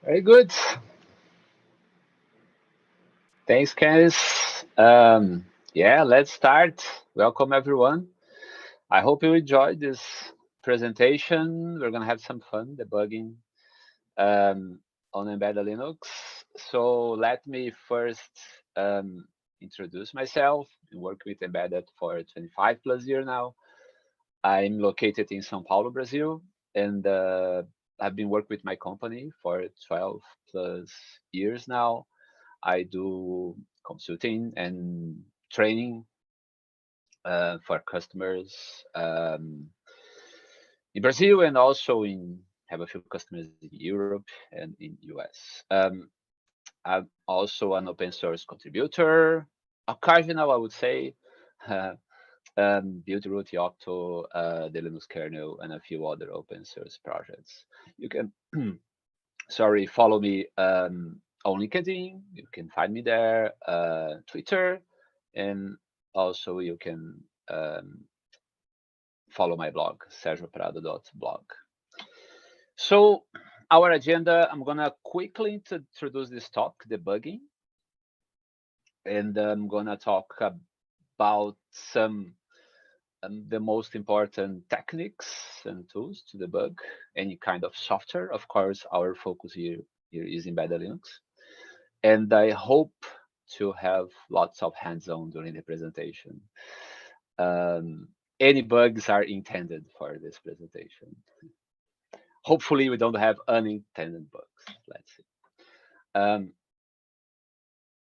Very good. Thanks, Candice. Yeah, let's start. Welcome, everyone. I hope you enjoyed this presentation. We're going to have some fun debugging on embedded Linux. So let me first introduce myself. I work with embedded for 25 plus years now. I'm located in São Paulo, Brazil, and I've been working with my company for 12 plus years now. I do consulting and training for customers in Brazil and also in have a few customers in Europe and in US. I'm also an open source contributor, occasional, I would say. Build root Yocto, the Linux kernel, and a few other open source projects. You can, sorry, follow me on LinkedIn. You can find me there, Twitter, and also you can follow my blog, sergioprado.blog. So our agenda, I'm gonna quickly introduce this topic, debugging, and I'm gonna talk about some the most important techniques and tools to debug any kind of software. Of course, our focus here is embedded Linux. And I hope to have lots of hands-on during the presentation. Any bugs are intended for this presentation. Hopefully, we don't have unintended bugs. Let's see.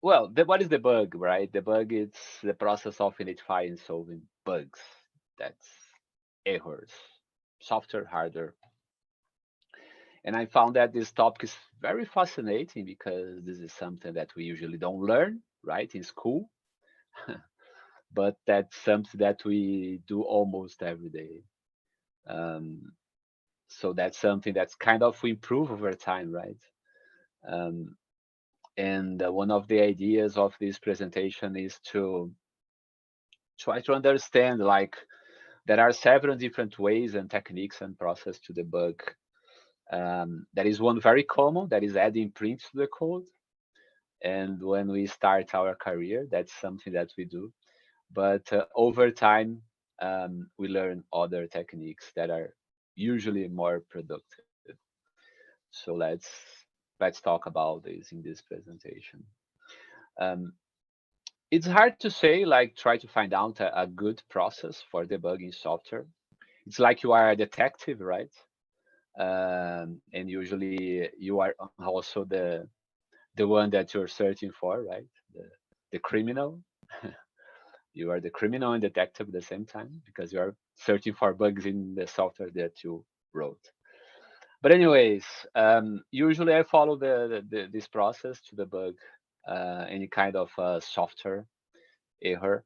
Well, what is the bug, right? The bug is the process of identifying and solving bugs. That's errors, software, hardware. And I found that this topic is very fascinating because this is something that we usually don't learn, right, in school. But that's something that we do almost every day. So that's something that's kind of we improve over time, right? And one of the ideas of this presentation is to try to understand, like, there are several different ways and techniques and process to debug. There is one very common, that is adding prints to the code. And when we start our career, that's something that we do. But over time, we learn other techniques that are usually more productive. So let's talk about this in this presentation. It's hard to say, like, try to find out a good process for debugging software. It's like you are a detective, right? And usually you are also the one that you're searching for, right? The criminal. You are the criminal and detective at the same time because you are searching for bugs in the software that you wrote. But anyways, usually I follow this process to debug any kind of software error.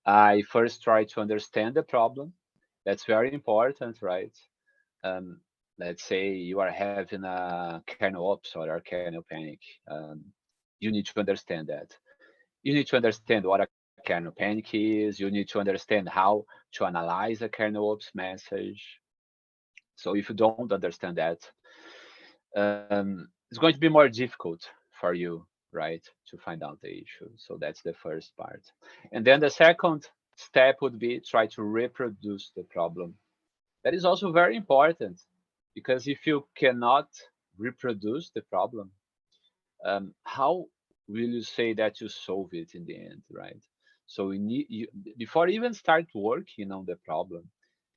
I first try to understand the problem. That's very important, right? Um, let's say you are having a kernel ops or a kernel panic. You need to understand that. You need to understand what a kernel panic is. You need to understand how to analyze a kernel ops message. So if you don't understand that, it's going to be more difficult for you, right, to find out the issue. So that's the first part. And then the second step would be try to reproduce the problem. That is also very important because if you cannot reproduce the problem, how will you say that you solve it in the end, right? So before you even start working on the problem,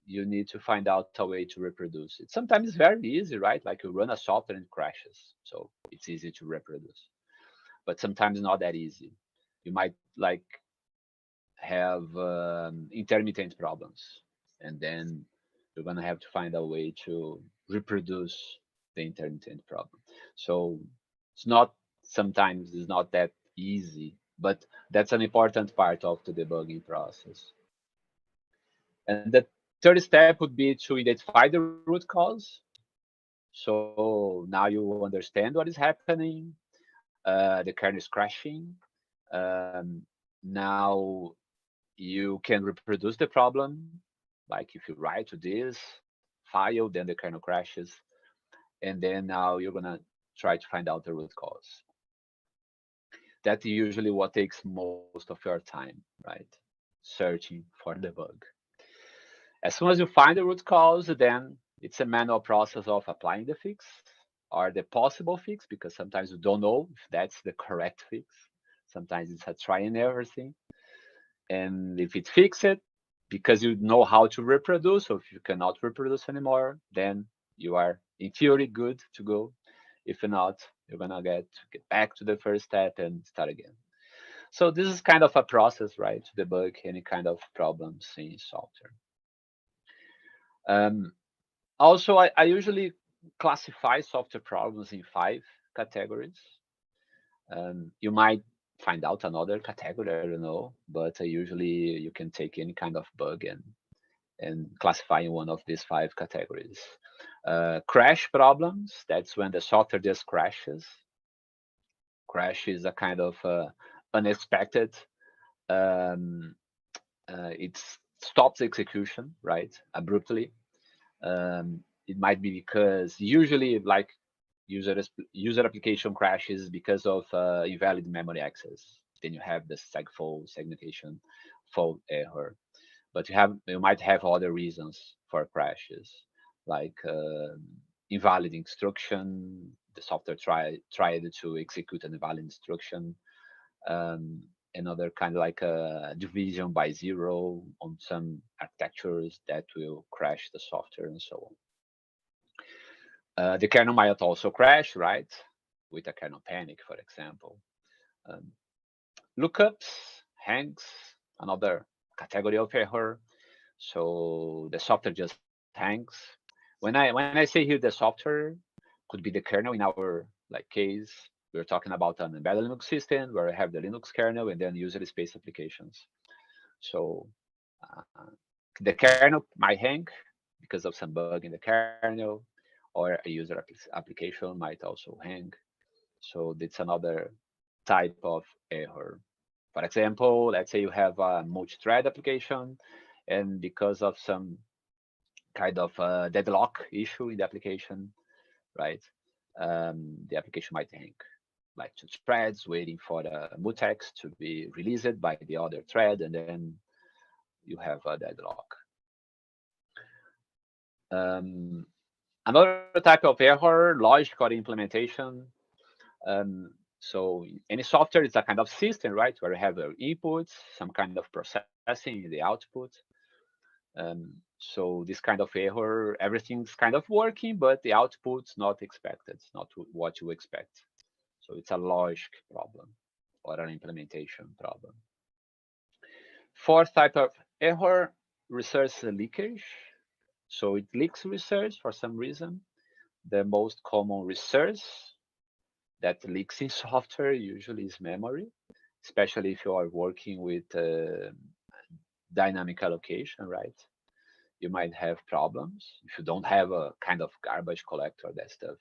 you need to find out a way to reproduce it. Sometimes it's very easy, right? Like you run a software and it crashes, so it's easy to reproduce. But sometimes not that easy. You might like have intermittent problems, and then you're gonna have to find a way to reproduce the intermittent problem. So it's not sometimes it's not that easy, but that's an important part of the debugging process. And the third step would be to identify the root cause. So now you understand what is happening. The kernel is crashing. Now you can reproduce the problem. Like if you write to this file, then the kernel crashes. And then now you're gonna try to find out the root cause. That's usually what takes most of your time, right? Searching for the bug. As soon as you find the root cause, then it's a manual process of applying the fix or the possible fix, because sometimes you don't know if that's the correct fix. Sometimes it's a try and error thing. And if it fixes, because you know how to reproduce, or if you cannot reproduce anymore, then you are in theory good to go. If not, you're gonna get back to the first step and start again. So this is kind of a process, right, to debug any kind of problems in software. Also, I usually classify software problems in 5 categories. You might find out another category, I don't know, but usually you can take any kind of bug and classify in one of these 5 categories. Crash problems, that's when the software just crashes. Crash is a kind of unexpected, um, it stops execution, right, abruptly. It might be because usually like user application crashes because of invalid memory access. Then you have the segfault segmentation fault error. But you might have other reasons for crashes, like invalid instruction. The software tried to execute an invalid instruction. Um, Another kind of like a division by 0 on some architectures that will crash the software and so on. The kernel might also crash, right? With a kernel panic, for example. Um, Lookups, hangs, another category of error. So the software just hangs. When I say here the software, could be the kernel in our like case. We're talking about an embedded Linux system where I have the Linux kernel and then user space applications. So uh, the kernel might hang because of some bug in the kernel, or a user application might also hang. So that's another type of error. For example, let's say you have a multi-thread application, and because of some kind of deadlock issue in the application, right? The application might hang, like 2 threads waiting for the mutex to be released by the other thread, and then you have a deadlock. Um, Another type of error, logic or implementation. So any software is a kind of system, right, where you have your inputs, some kind of processing in the output. So this kind of error, everything's kind of working, but the output's not expected, not what you expect. So it's a logic problem or an implementation problem. Fourth type of error, resource leakage. So it leaks research for some reason. The most common resource that leaks in software usually is memory, especially if you are working with dynamic allocation, right? You might have problems if you don't have a kind of garbage collector, that stuff.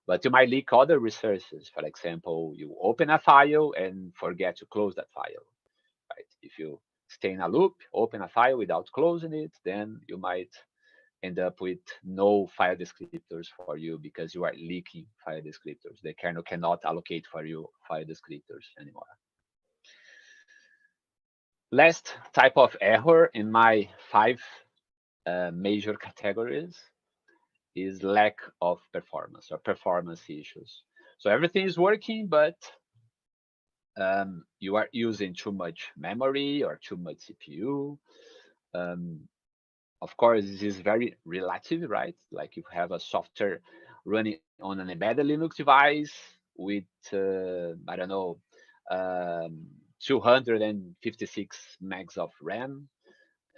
But you might leak other resources. For example, you open a file and forget to close that file, right? If you stay in a loop, open a file without closing it, then you might end up with no file descriptors for you because you are leaking file descriptors. The kernel cannot allocate for you file descriptors anymore. Last type of error in my 5 major categories is lack of performance or performance issues. So everything is working, but you are using too much memory or too much CPU. Of course, this is very relative, right? Like you have a software running on an embedded Linux device with, I don't know, 256 megs of RAM.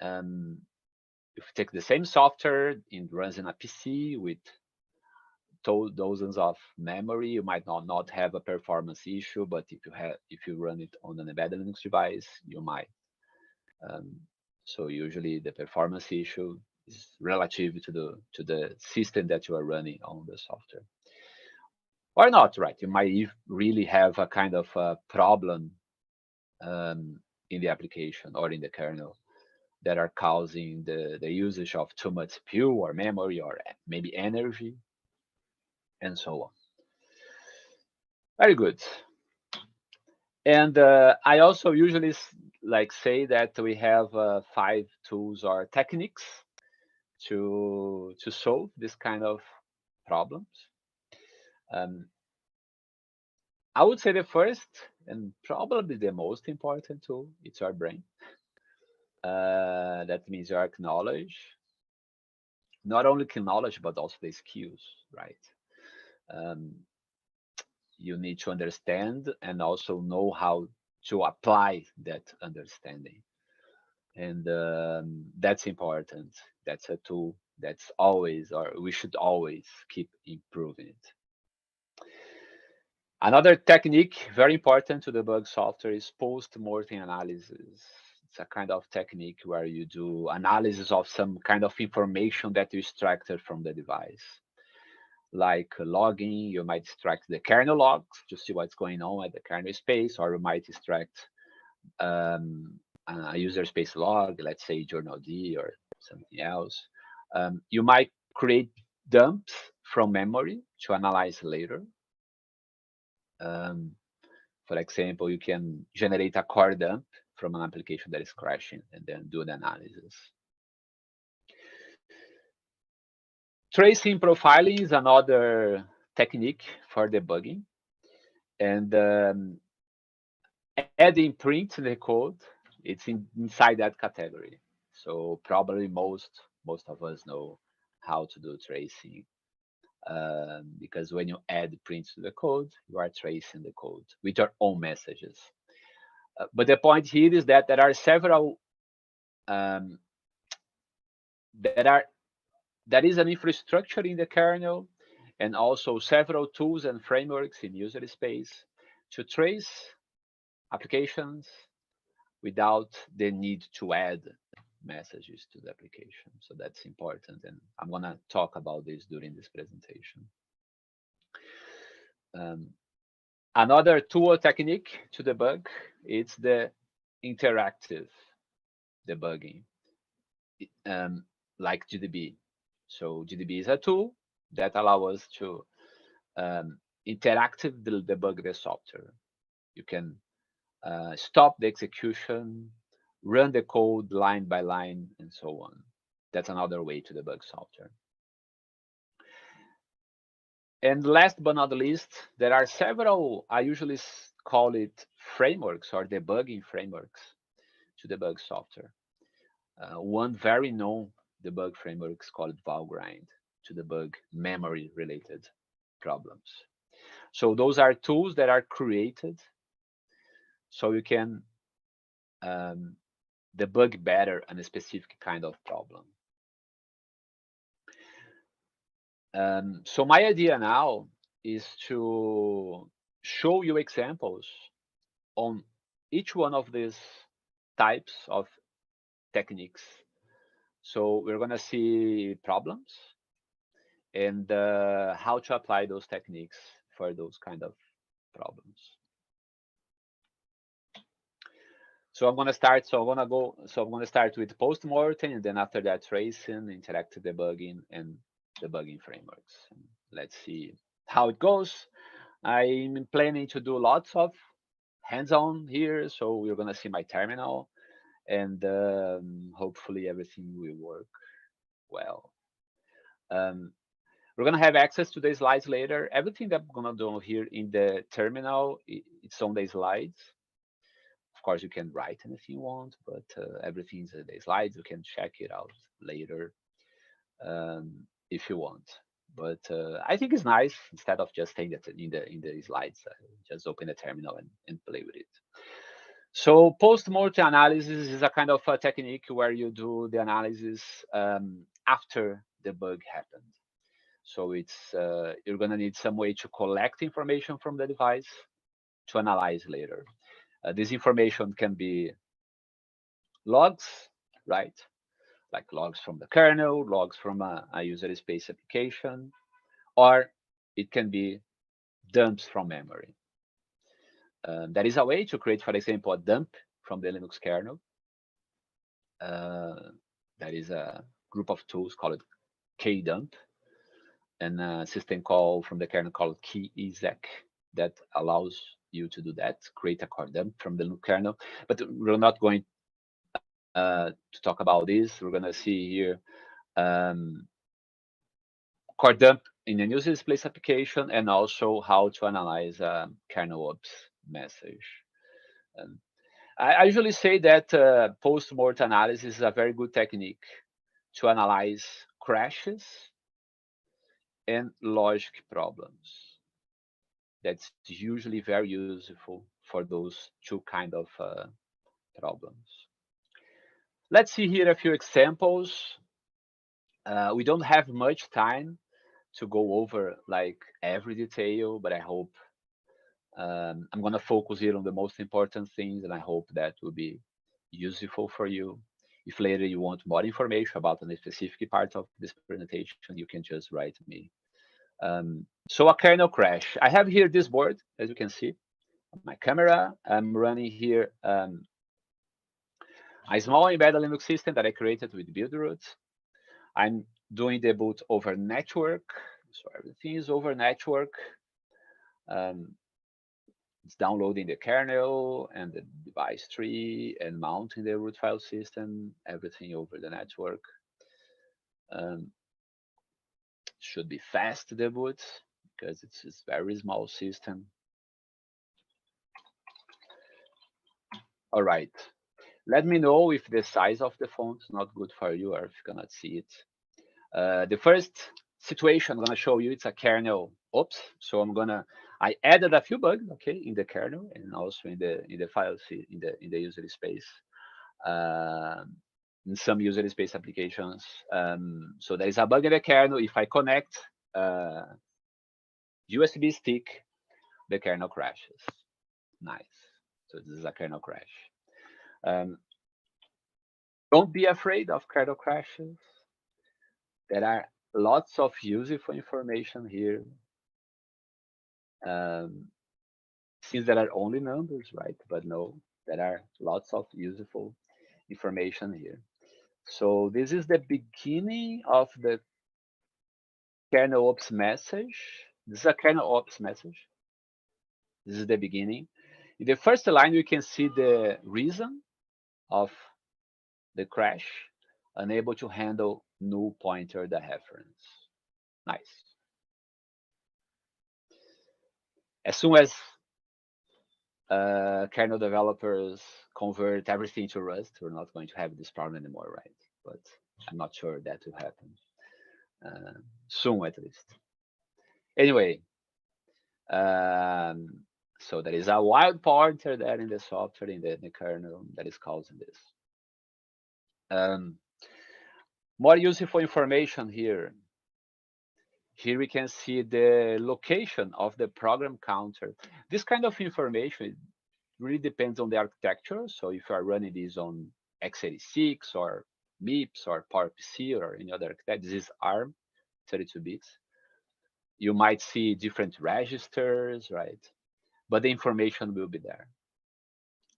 If you take the same software, it runs in a PC with dozens of memory, you might not have a performance issue, but if you run it on an embedded Linux device, you might. Um, so usually the performance issue is relative to the system that you are running on the software, or not, right? You might really have a kind of a problem in the application or in the kernel that are causing the usage of too much CPU or memory or maybe energy and so on. Very good. And I also usually say that we have 5 tools or techniques to solve this kind of problems. I would say the first and probably the most important tool, it's our brain. That means you acknowledge, not only knowledge, but also the skills, right? You need to understand and also know how to apply that understanding. And that's important. That's a tool that's always, or we should always keep improving it. Another technique, very important to debug software, is post-mortem analysis. It's a kind of technique where you do analysis of some kind of information that you extracted from the device. Like logging, you might extract the kernel logs to see what's going on at the kernel space, or you might extract a user space log, let's say journal D or something else. You might create dumps from memory to analyze later. For example, you can generate a core dump from an application that is crashing and then do the analysis. Tracing profiling is another technique for debugging. And adding prints in the code, it's inside that category. So probably most of us know how to do tracing. Because when you add prints to the code, you are tracing the code with your own messages. But the point here is that there are several there is an infrastructure in the kernel and also several tools and frameworks in user space to trace applications without the need to add messages to the application. So that's important, and I'm going to talk about this during this presentation. Another tool technique to debug is the interactive debugging, like GDB. So GDB is a tool that allows us to interactively debug the software. You can stop the execution, run the code line by line, and so on. That's another way to debug software. And last but not least, there are several, I usually call it frameworks or debugging frameworks to debug software. One very known debug framework is called valgring to debug memory-related problems. So those are tools that are created so you can debug better on a specific kind of problem. So my idea now is to show you examples on each one of these types of techniques. So we're going to see problems and how to apply those techniques for those kind of problems. So I'm going to start. So I'm going to start with post-mortem, and then after that, tracing, interactive debugging, and debugging frameworks. Let's see how it goes. I'm planning to do lots of hands-on here, so we're going to see my terminal, and hopefully everything will work well. We're going to have access to the slides later. Everything that I'm going to do here in the terminal, it's on the slides. Of course, you can write anything you want, but everything's in the slides. You can check it out later if you want. But I think it's nice instead of just staying in the slides. Just open the terminal and play with it. So post-mortem analysis is a kind of a technique where you do the analysis after the bug happened. So it's you're going to need some way to collect information from the device to analyze later. This information can be logs, right? Like logs from the kernel, logs from a user space application, or it can be dumps from memory. There is a way to create, for example, a dump from the Linux kernel. There is a group of tools called kdump, and a system call from the kernel called keyexec. that allows you to do that, create a core dump from the kernel. But we're not going to talk about this. We're going to see here core dump in a user displace application, and also how to analyze a kernel ops message. Um, I usually say that post-mortem analysis is a very good technique to analyze crashes and logic problems. That's usually very useful for those two kind of problems. Let's see here a few examples. We don't have much time to go over like every detail, but I hope I'm going to focus here on the most important things, and I hope that will be useful for you. If later you want more information about a specific part of this presentation, you can just write me. So a kernel crash. I have here this board, as you can see, my camera. I'm running here a small embedded Linux system that I created with buildroot. I'm doing the boot over network, so everything is over network. It's downloading the kernel and the device tree and mounting the root file system, everything over the network. Should be fast the boot because it's a very small system. All right. Let me know if the size of the font is not good for you or if you cannot see it. The first situation I'm gonna show you, it's a kernel. Oops. So I added a few bugs, okay, in the kernel and also in the file in the user space. In some user space applications. So there is a bug in the kernel. If I connect USB stick, the kernel crashes. Nice. So this is a kernel crash. Don't be afraid of kernel crashes. There are lots of useful information here. Since there are only numbers, right? But no, there are lots of useful information here. So this is the beginning of the kernel ops message. This is a kernel ops message. This is the beginning. In the first line, we can see the reason of the crash, unable to handle null pointer the reference. Nice. As soon as kernel developers convert everything to Rust, we're not going to have this problem anymore, right? But I'm not sure that will happen soon, at least. Anyway, so there is a wild pointer there in the software, in the kernel, that is causing this. More useful information here. Here we can see the location of the program counter. This kind of information really depends on the architecture. So if you are running this on x86 or MIPS or PowerPC or any other architecture, this is ARM, 32 bits. You might see different registers, right? But the information will be there.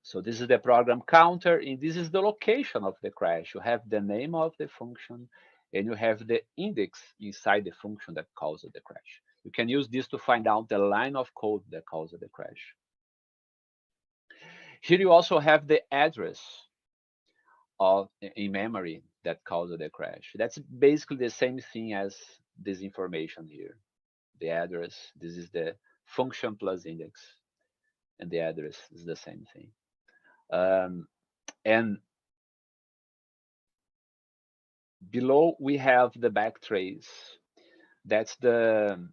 So this is the program counter, and this is the location of the crash. You have the name of the function, and you have the index inside the function that caused the crash. You can use this to find out the line of code that caused the crash. Here you also have the address in memory that caused the crash. That's basically the same thing as this information here. The address, this is the function plus index, and the address is the same thing. And below we have the backtrace. That's the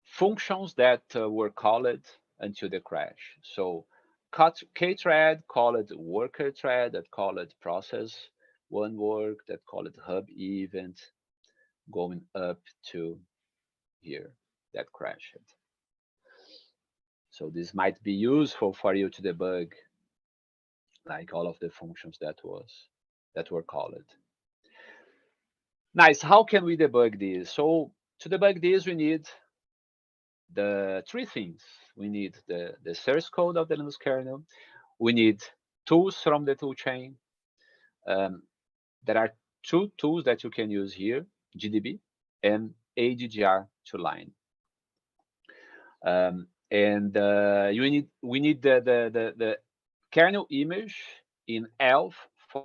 functions that were called until the crash. So kthread called worker thread, that called process one work, that called hub event, going up to here, that crashed. So this might be useful for you to debug like all of the functions that were called. Nice. How can we debug this? So to debug this, we need the three things. We need the source code of the Linux kernel. We need tools from the toolchain. There are two tools that you can use here, GDB and ADGR2line. We need the kernel image in ELF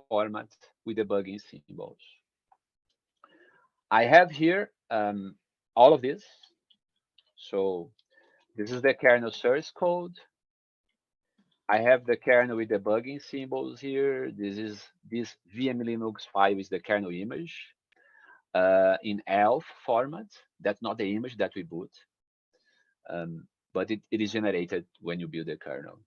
format with debugging symbols. I have here all of this. So this is the kernel source code. I have the kernel with debugging symbols here. This VM Linux file is the kernel image in ELF format. That's not the image that we boot, but it is generated when you build the kernel.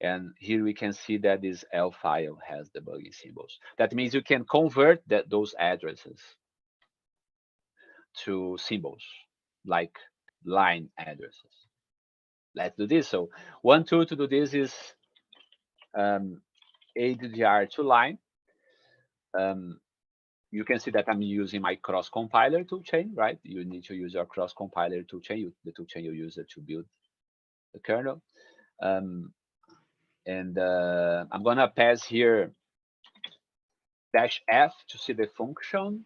And here we can see that this ELF file has debugging symbols. That means you can convert those addresses to symbols, like line addresses. Let's do this. So one tool to do this is ADDR to line. You can see that I'm using my cross compiler toolchain, right? You need to use your cross compiler toolchain, the toolchain you use to build the kernel. I'm gonna pass here -f to see the function.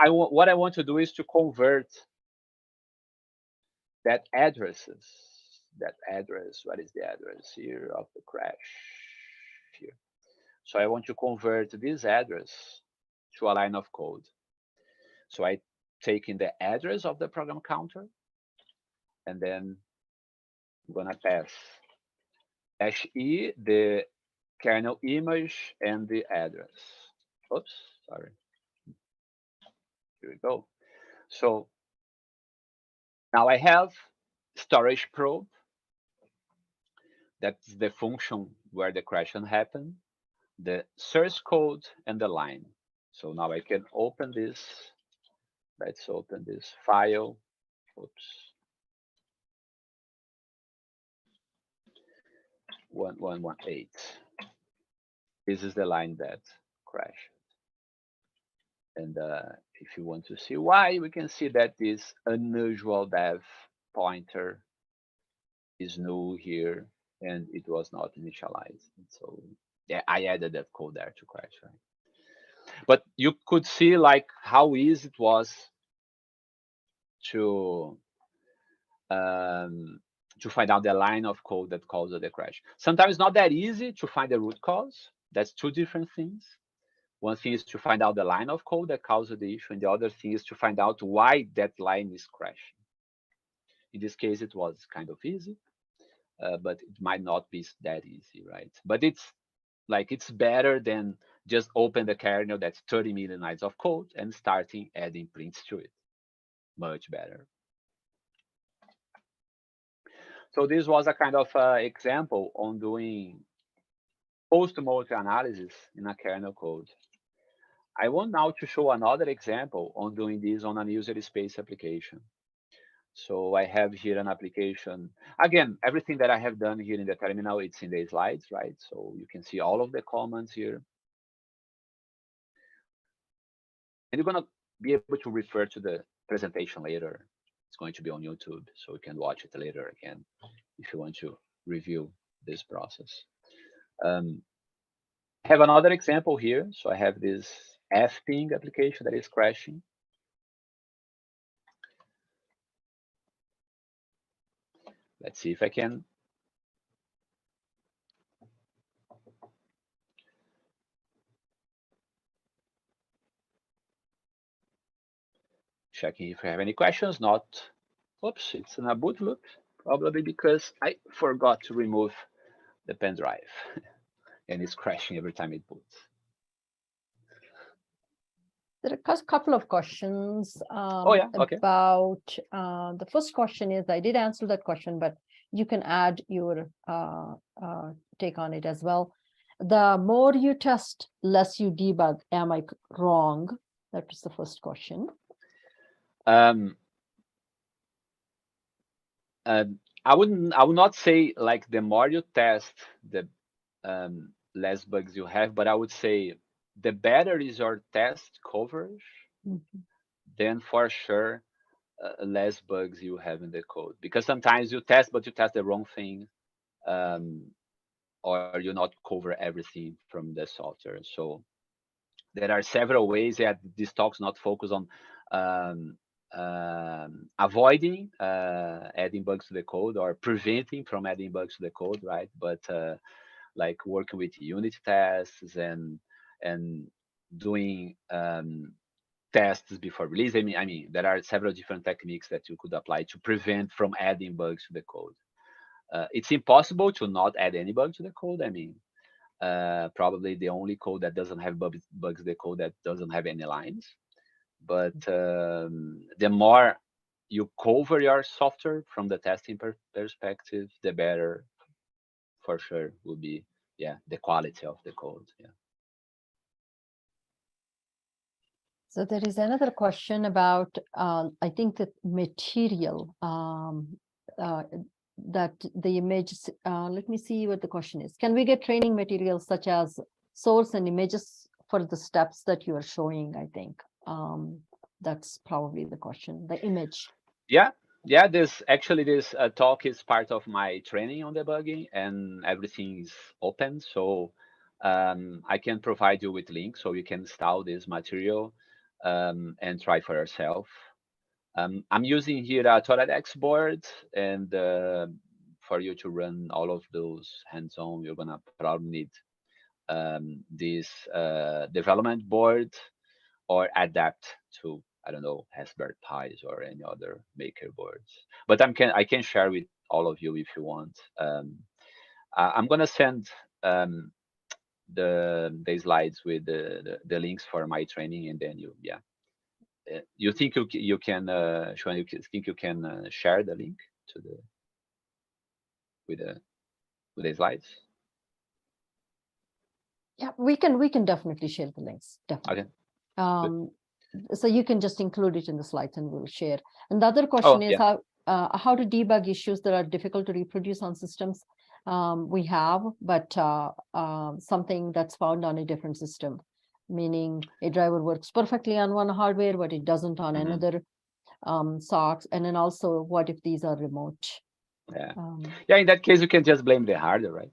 What I want to do is to convert that addresses. That address, what is the address here of the crash here? So I want to convert this address to a line of code. So I take in the address of the program counter, and then I'm gonna pass -e, the kernel image, and the address. Oops, sorry. Here we go. So now I have storage probe. That's the function where the crashing happened, the source code, and the line. So now I can open this. Let's open this file. Oops. 1118. This is the line that crashed. And if you want to see why, we can see that this unusual dev pointer is null here, and it was not initialized. So yeah, I added that code there to crash, right? But you could see like how easy it was to find out the line of code that caused the crash. Sometimes not that easy to find the root cause. That's two different things. One thing is to find out the line of code that caused the issue, and the other thing is to find out why that line is crashing. In this case, it was kind of easy, but it might not be that easy, right? But it's better than just open the kernel that's 30 million lines of code and starting adding prints to it. Much better. So this was a kind of example on doing post-mortem analysis in a kernel code. I want now to show another example on doing this on a user space application. So I have here an application. Again, everything that I have done here in the terminal, it's in the slides, right? So you can see all of the comments here. And you're gonna be able to refer to the presentation later. It's going to be on YouTube, so you can watch it later again if you want to review this process. I have another example here. So I have this fping application that is crashing. Let's see if I can. Checking if I have any questions. Not. Oops, it's in a boot loop, probably because I forgot to remove the pen drive and it's crashing every time it boots. There are a couple of questions okay. About the first question is, I did answer that question, but you can add your take on it as well. The more you test, less you debug. Am I wrong? That was the first question. I would not say like the more you test, the less bugs you have, but I would say the better is your test coverage, then for sure less bugs you have in the code. Because sometimes you test, but you test the wrong thing, or you not cover everything from the software. So there are several ways that these talks not focus on avoiding adding bugs to the code or preventing from adding bugs to the code, right? But like working with unit tests and doing tests before release. I mean, there are several different techniques that you could apply to prevent from adding bugs to the code. It's impossible to not add any bugs to the code. I mean, probably the only code that doesn't have bugs is the code that doesn't have any lines. But the more you cover your software from the testing perspective, the better for sure will be, yeah, the quality of the code. Yeah. So there is another question about, I think that material, that the image, let me see what the question is. Can we get training materials such as source and images for the steps that you are showing, I think? That's probably the question, the image. Yeah, this talk is part of my training on debugging, and everything is open. So I can provide you with links so you can install this material and try for yourself. I'm using here a TorrentX board, and for you to run all of those hands-on, you're gonna probably need this development board or adapt to, I don't know, Raspberry Pis or any other maker boards. But I can share with all of you if you want. I'm gonna send the slides with the links for my training, and then you think you can Joan, you think you can share the link to the with the slides? Yeah, we can definitely share the links, definitely. Okay. So you can just include it in the slides and we'll share. And the other question is how to debug issues that are difficult to reproduce on systems. We have, but something that's found on a different system, meaning a driver works perfectly on one hardware, but it doesn't on another SOCs. And then also, what if these are remote? Yeah, in that case, you can just blame the hardware, right?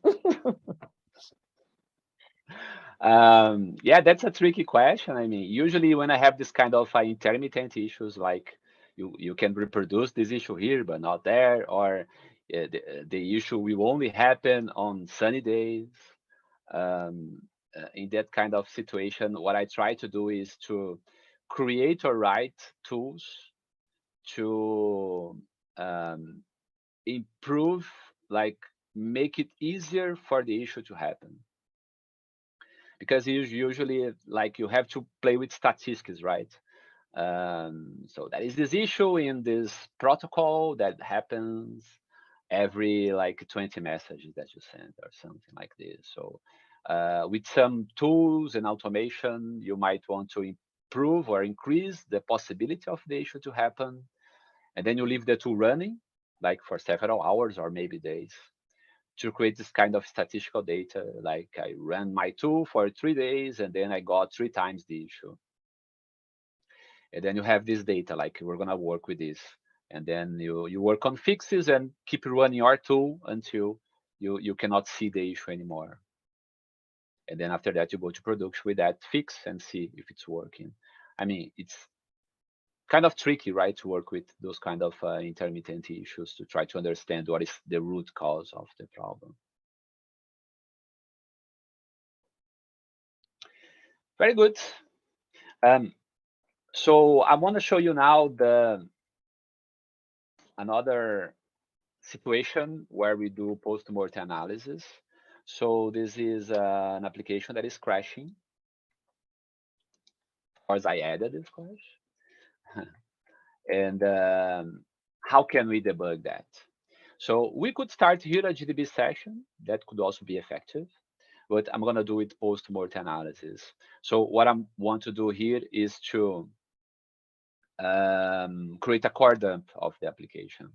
Yeah, that's a tricky question. I mean, usually when I have this kind of intermittent issues, like you can reproduce this issue here but not there, or the issue will only happen on sunny days. In that kind of situation, what I try to do is to create or write tools to improve, like make it easier for the issue to happen. Because usually, like, you have to play with statistics, right? So there is this issue in this protocol that happens every like 20 messages that you send or something like this. So with some tools and automation, you might want to improve or increase the possibility of the issue to happen. And then you leave the tool running like for several hours or maybe days to create this kind of statistical data. Like I ran my tool for 3 days and then I got 3 times the issue. And then you have this data, like we're gonna work with this. And then you work on fixes and keep running your tool until you cannot see the issue anymore. And then after that, you go to production with that fix and see if it's working. I mean, it's kind of tricky, right, to work with those kind of intermittent issues to try to understand what is the root cause of the problem. Very good. So I want to show you now another situation where we do post-mortem analysis. So this is an application that is crashing. Of course, I added this crash. And how can we debug that? So we could start here a GDB session. That could also be effective. But I'm going to do it post-mortem analysis. So what I want to do here is to create a core dump of the application.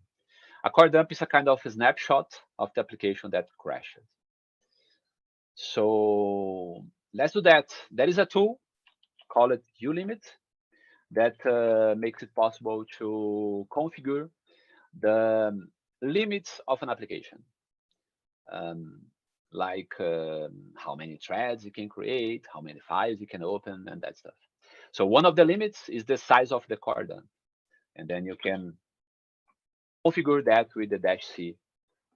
A core dump is a kind of a snapshot of the application that crashed. So let's do that. There is a tool called ulimit that makes it possible to configure the limits of an application, like how many threads you can create, how many files you can open, and that stuff. So one of the limits is the size of the core dump. And then you can configure that with the -c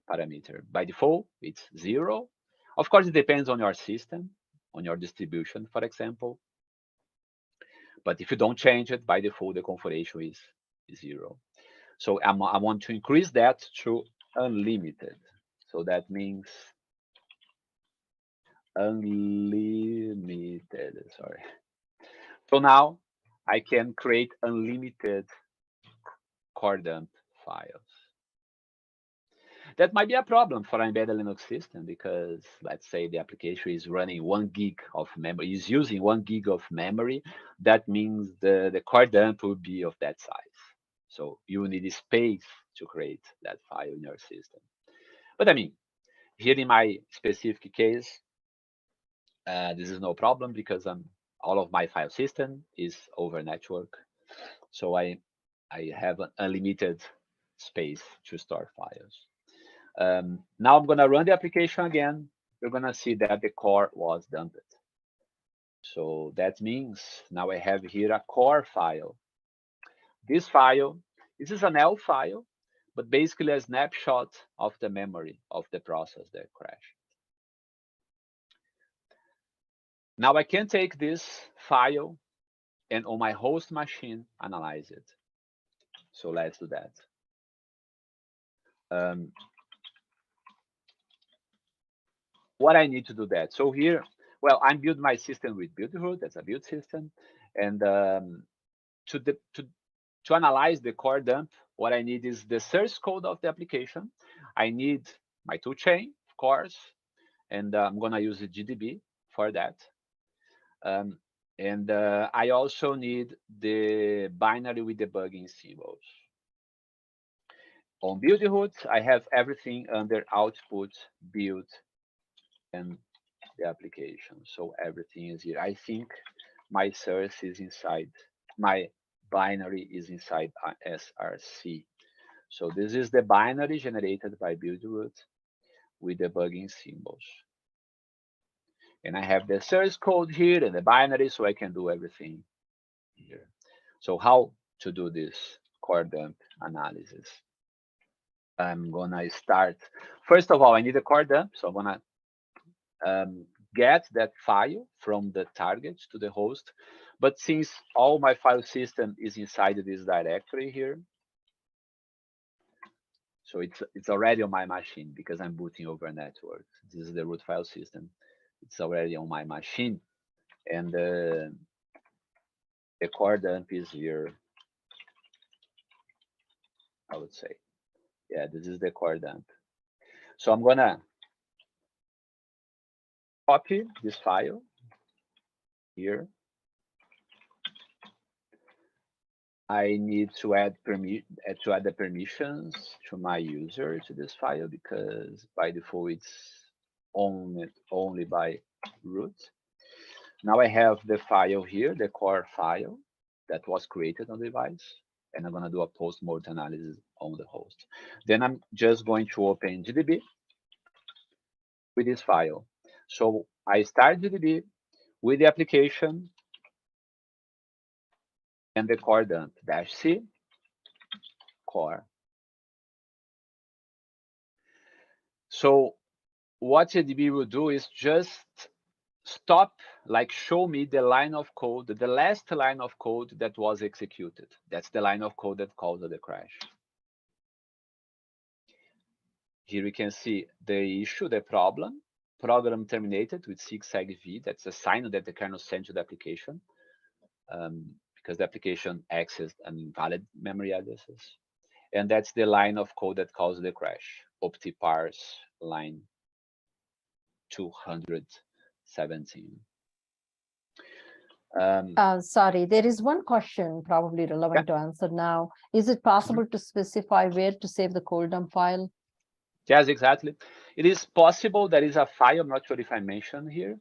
parameter. By default, it's 0. Of course, it depends on your system, on your distribution, for example. But if you don't change it, by default, the configuration is 0. So I want to increase that to unlimited. So that means unlimited, sorry. So now I can create unlimited core dump files. That might be a problem for an embedded Linux system because let's say the application is running 1 gig of memory, is using 1 gig of memory. That means the core dump will be of that size. So you need space to create that file in your system. But I mean, here in my specific case, this is no problem because all of my file system is over network. So I have an unlimited space to store files. Now I'm going to run the application again. You're going to see that the core was dumped. So that means now I have here a core file. This file, this is an L file, but basically a snapshot of the memory of the process that crashed. Now I can take this file and on my host machine, analyze it. So let's do that. What I need to do that. So here, well, I'm building my system with build-root. That's a build system. And to analyze the core dump, what I need is the source code of the application. I need my toolchain, of course, and I'm going to use the GDB for that. And I also need the binary with debugging symbols. On build-root, I have everything under output, build, and the application. So everything is here. I think my source is inside, my binary is inside src. So this is the binary generated by build-root with debugging symbols. And I have the source code here and the binary, so I can do everything here. So how to do this core dump analysis? I'm gonna start. First of all, I need a core dump, so I'm gonna get that file from the target to the host. But since all my file system is inside this directory here, so it's already on my machine because I'm booting over a network. This is the root file system. It's already on my machine, and the core dump is here. I would say, yeah, this is the core dump. So I'm gonna copy this file here. I need to add the permissions to my user to this file because by default it's only by root. Now I have the file here, the core file that was created on the device, and I'm gonna do a post-mortem analysis on the host. Then I'm just going to open GDB with this file. So I start GDB with the application and the core dump -c core. So what GDB will do is just stop, like show me the line of code, the last line of code that was executed. That's the line of code that caused the crash. Here we can see the issue, the problem, program terminated with sigsag-v. That's a sign that the kernel sent to the application because the application accessed an invalid memory addresses. And that's the line of code that caused the crash, optparse line 217. Sorry, there is one question probably relevant to answer now. Is it possible to specify where to save the core dump file? Yes, exactly. It is possible. There is a file, I'm not sure if I mentioned here.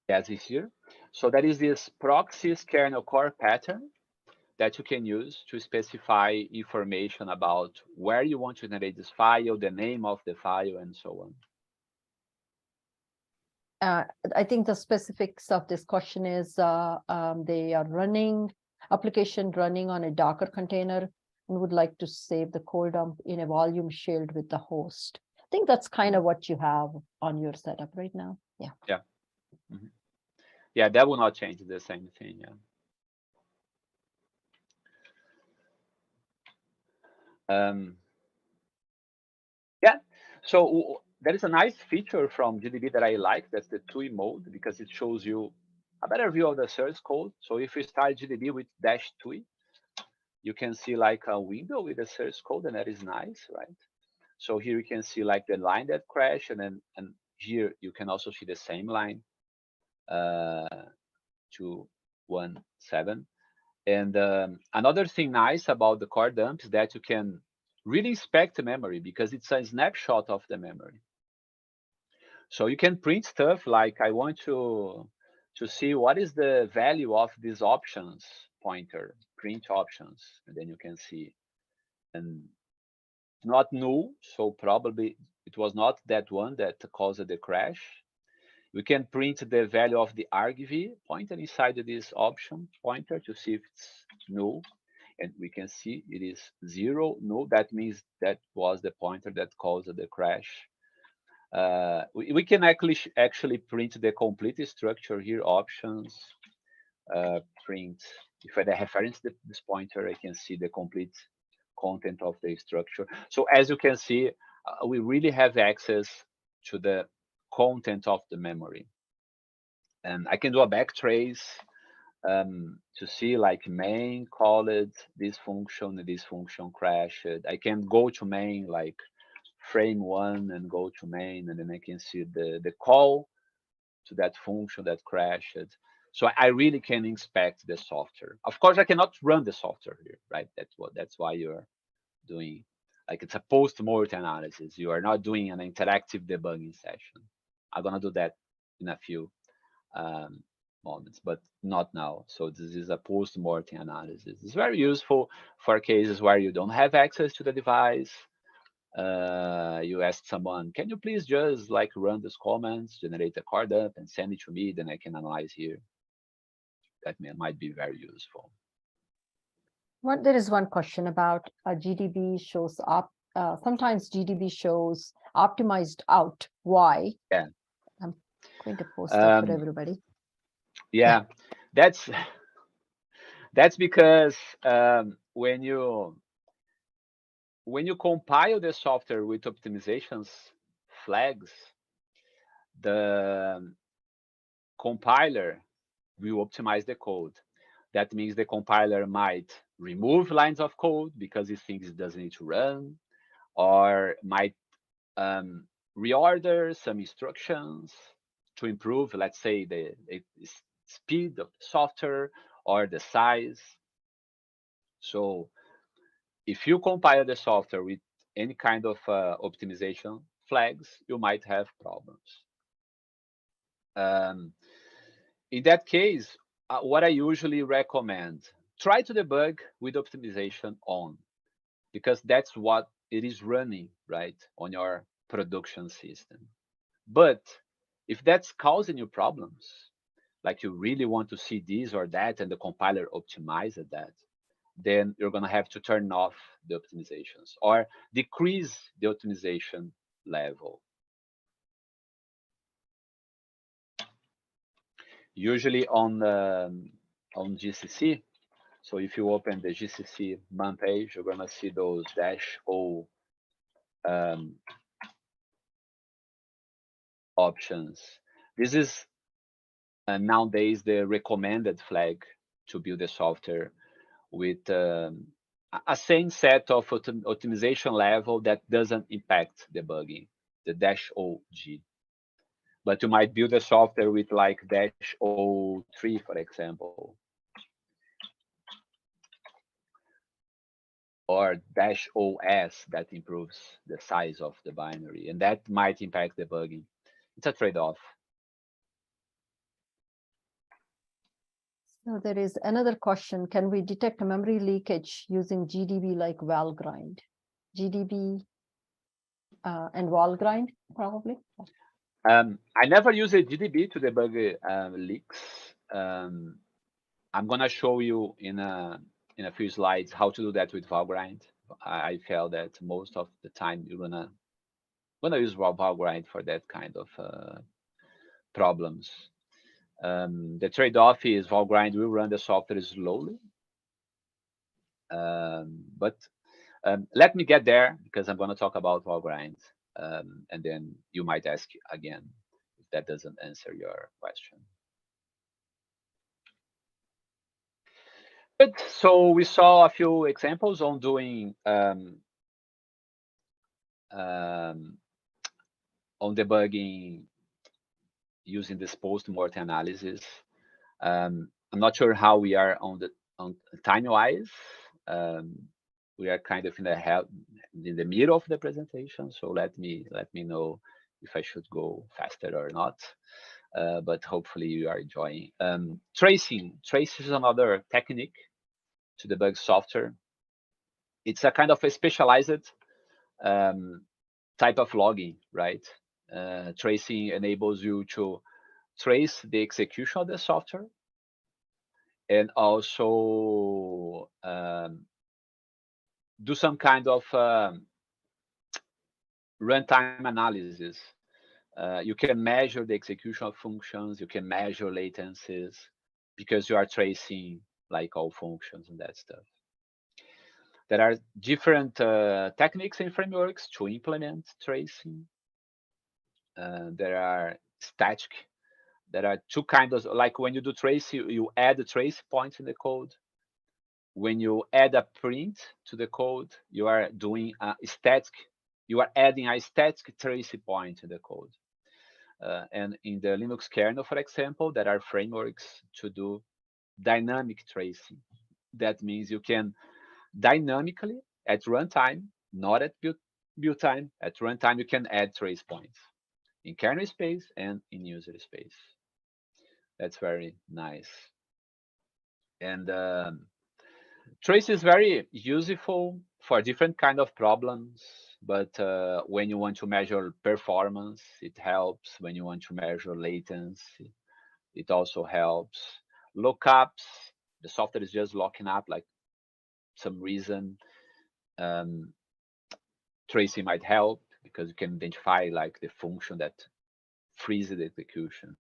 Yes, it's here. So that is this proxy kernel core pattern that you can use to specify information about where you want to generate this file, the name of the file, and so on. I think the specifics of this question is they are running application running on a Docker container and would like to save the core dump in a volume shared with the host. I think that's kind of what you have on your setup right now. Yeah. Yeah. Mm-hmm. Yeah, that will not change the same thing. Yeah. Yeah. So there is a nice feature from GDB that I like. That's the TUI mode, because it shows you a better view of the source code. So if you start GDB with -TUI, you can see like a window with the source code, and that is nice, right? So here you can see like the line that crashed, and here you can also see the same line, 217. And another thing nice about the core dump is that you can really inspect the memory, because it's a snapshot of the memory. So you can print stuff like, I want to see what is the value of these options pointer, print options, and then you can see. And not null, so probably it was not that one that caused the crash. We can print the value of the argv pointer inside this option pointer to see if it's null. And we can see it is 0 null. That means that was the pointer that caused the crash. We can actually print the complete structure here, options, print. If I reference this pointer, I can see the complete content of the structure. So as you can see, we really have access to the content of the memory. And I can do a backtrace to see like main called this function crashed. I can go to main like frame 1 and go to main, and then I can see the call to that function that crashed. So I really can inspect the software. Of course, I cannot run the software here, right? That's why you're doing, like, it's a post-mortem analysis. You are not doing an interactive debugging session. I'm gonna do that in a few moments, but not now. So this is a post-mortem analysis. It's very useful for cases where you don't have access to the device. You ask someone, can you please just like run these comments, generate a core dump and send it to me, then I can analyze here. That might be very useful. There is one question about GDB shows up. Sometimes GDB shows optimized out. Why? Yeah. I'm going to post that for everybody. Yeah, that's because when you compile the software with optimizations flags, the compiler will optimize the code. That means the compiler might remove lines of code because it thinks it doesn't need to run, or might reorder some instructions to improve, let's say, the speed of the software or the size. So if you compile the software with any kind of optimization flags, you might have problems. In that case, what I usually recommend, try to debug with optimization on, because that's what it is running, right, on your production system. But if that's causing you problems, like you really want to see this or that and the compiler optimizes that, then you're going to have to turn off the optimizations or decrease the optimization level. Usually on GCC, so if you open the GCC man page, you're going to see those -O options. This is nowadays the recommended flag to build the software with a same set of optimization level that doesn't impact debugging, the -OG. But you might build a software with like -O3, for example, or -OS that improves the size of the binary, and that might impact debugging. It's a trade-off. So there is another question. Can we detect memory leakage using GDB like valgrind? GDB and valgrind, probably? I never use a GDB to debug leaks. I'm gonna show you in a few slides how to do that with valgrind. I felt that most of the time you're gonna use valgrind for that kind of problems. The trade-off is valgrind will run the software slowly, but let me get there because I'm gonna talk about valgrind, and then you might ask again if that doesn't answer your question. Good. So we saw a few examples on doing on debugging using this post-mortem analysis. I'm not sure how we are on time-wise. We are kind of in the middle of the presentation, so let me know if I should go faster or not. But hopefully you are enjoying. Tracing is another technique to debug software. It's a kind of a specialized type of logging, right? Tracing enables you to trace the execution of the software and also do some kind of runtime analysis. You can measure the execution of functions, you can measure latencies because you are tracing like all functions and that stuff. There are different techniques and frameworks to implement tracing. There are static. There are two kinds of, like when you do trace, you add the trace points in the code. When you add a print to the code, you are doing a static. You are adding a static trace point to the code. And in the Linux kernel, for example, there are frameworks to do dynamic tracing. That means you can dynamically at runtime, not at build time. At runtime, you can add trace points in kernel space and in user space. That's very nice. And trace is very useful for different kind of problems. But when you want to measure performance, it helps. When you want to measure latency, it also helps. Lookups, the software is just locking up like some reason. Tracing might help because you can identify like the function that freezes the execution.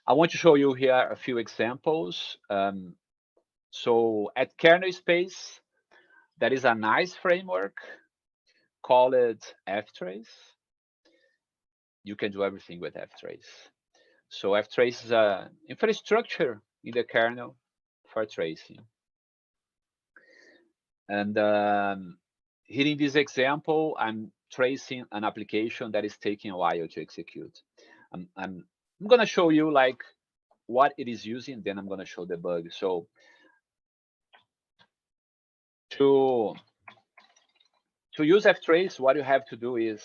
I want to show you here a few examples. So at kernel space, there is a nice framework called ftrace. You can do everything with ftrace. So ftrace is an infrastructure in the kernel for tracing. And here in this example, I'm tracing an application that is taking a while to execute. I'm going to show you like what it is using, then I'm going to show the bug. So to use ftrace, what you have to do is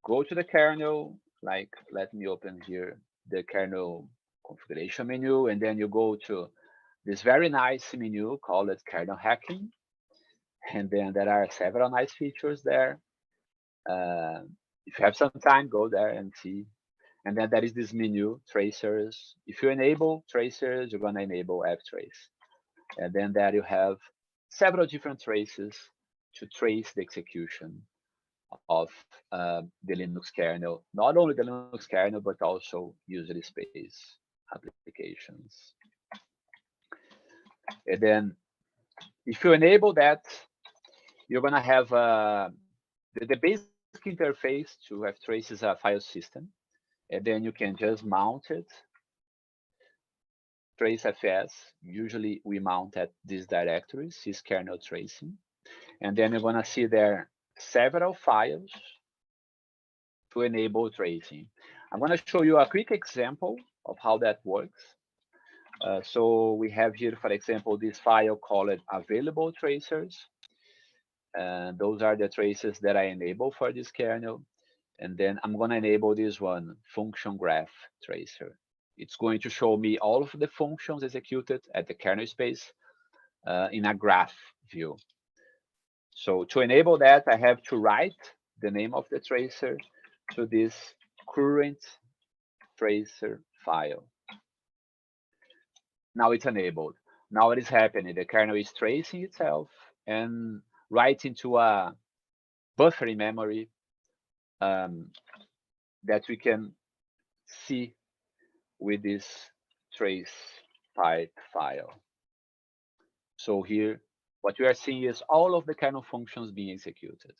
go to the kernel, like let me open here the kernel configuration menu, and then you go to this very nice menu called kernel hacking. And then there are several nice features there. If you have some time, go there and see. And then there is this menu, tracers. If you enable tracers, you're going to enable ftrace. And then there you have several different traces to trace the execution of the Linux kernel. Not only the Linux kernel, but also user space applications. And then if you enable that, you're going to have the basic interface to ftrace is a file system. And then you can just mount it. Tracefs, usually we mount at this directory, syskernel tracing. And then you're going to see there several files to enable tracing. I'm going to show you a quick example of how that works. So we have here, for example, this file called available tracers. And those are the traces that I enable for this kernel. And then I'm going to enable this one, function graph tracer. It's going to show me all of the functions executed at the kernel space in a graph view. So to enable that, I have to write the name of the tracer, to this current tracer file. Now it's enabled. Now what is happening? The kernel is tracing itself and writing to a buffer in memory that we can see with this trace pipe file. So here, what we are seeing is all of the kernel functions being executed.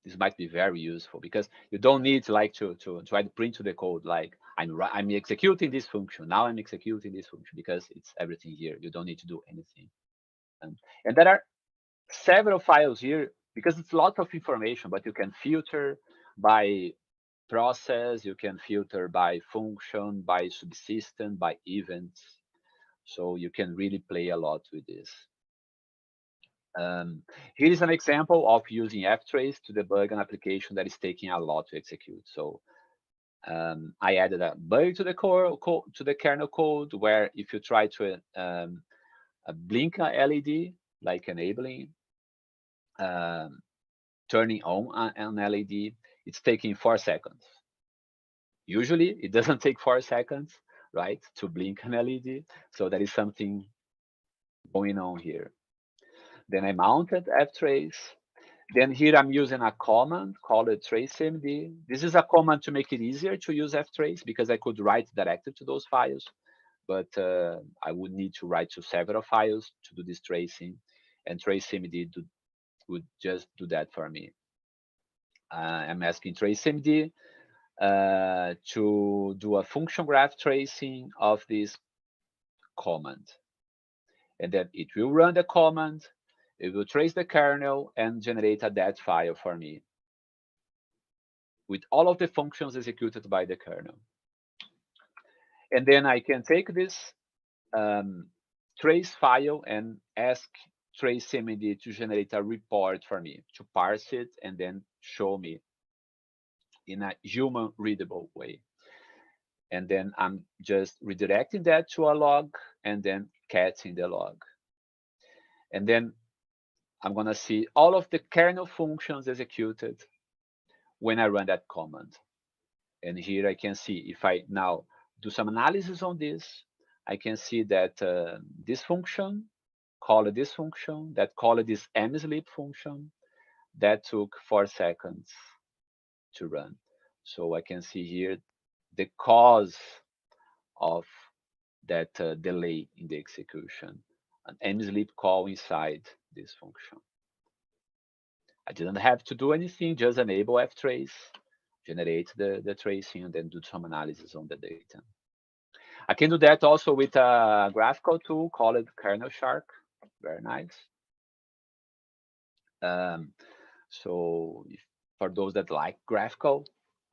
This might be very useful because you don't need like to try to print to the code like I'm executing this function. Now I'm executing this function because it's everything here. You don't need to do anything. And there are several files here because it's a lot of information, but you can filter by process, you can filter by function, by subsystem, by events. So you can really play a lot with this. Here is an example of using ftrace to debug an application that is taking a lot to execute. So I added a bug to the kernel code where if you try to blink a LED, like enabling, turning on an LED, it's taking 4 seconds. Usually it doesn't take 4 seconds, right, to blink an LED. So there is something going on here. Then I mounted ftrace. Then here I'm using a command called tracemd. This is a command to make it easier to use ftrace because I could write directly to those files, but I would need to write to several files to do this tracing, and tracemd would just do that for me. I'm asking tracemd to do a function graph tracing of this command, and then it will run the command. It will trace the kernel and generate a dat file for me with all of the functions executed by the kernel. And then I can take this trace file and ask tracemd to generate a report for me, to parse it and then show me in a human readable way. And then I'm just redirecting that to a log and then catching the log. And then I'm going to see all of the kernel functions executed when I run that command. And here I can see if I now do some analysis on this, I can see that this function, call this function, that call this msleep function, that took 4 seconds to run. So I can see here the cause of that delay in the execution, an msleep call inside this function. I didn't have to do anything, just enable ftrace, generate the tracing, and then do some analysis on the data. I can do that also with a graphical tool called Kernel Shark. Very nice. So for those that like graphical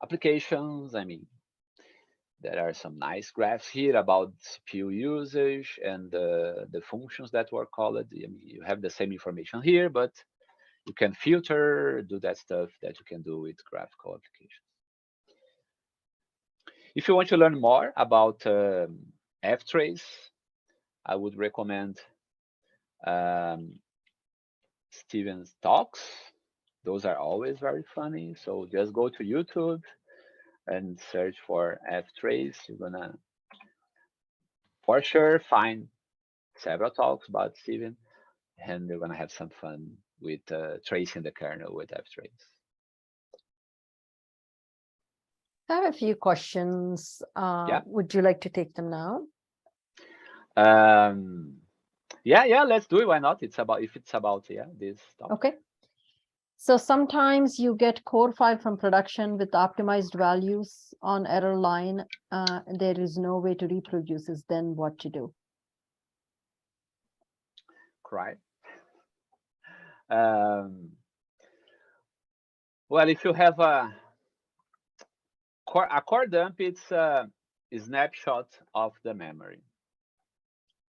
applications, I mean, there are some nice graphs here about CPU usage and the functions that were called. I mean, you have the same information here, but you can filter, do that stuff that you can do with graphical applications. If you want to learn more about ftrace, I would recommend Steven's talks. Those are always very funny. So just go to YouTube and search for ftrace. You're gonna, for sure, find several talks about Steven, and you're gonna have some fun with tracing the kernel with ftrace. I have a few questions. Yeah. Would you like to take them now? Yeah, let's do it. Why not? It's about, if it's about, yeah, this stuff. Okay. So sometimes you get core file from production with optimized values on error line. There is no way to reproduce this. Then what to do? Cry. Well, if you have a core dump, it's a snapshot of the memory.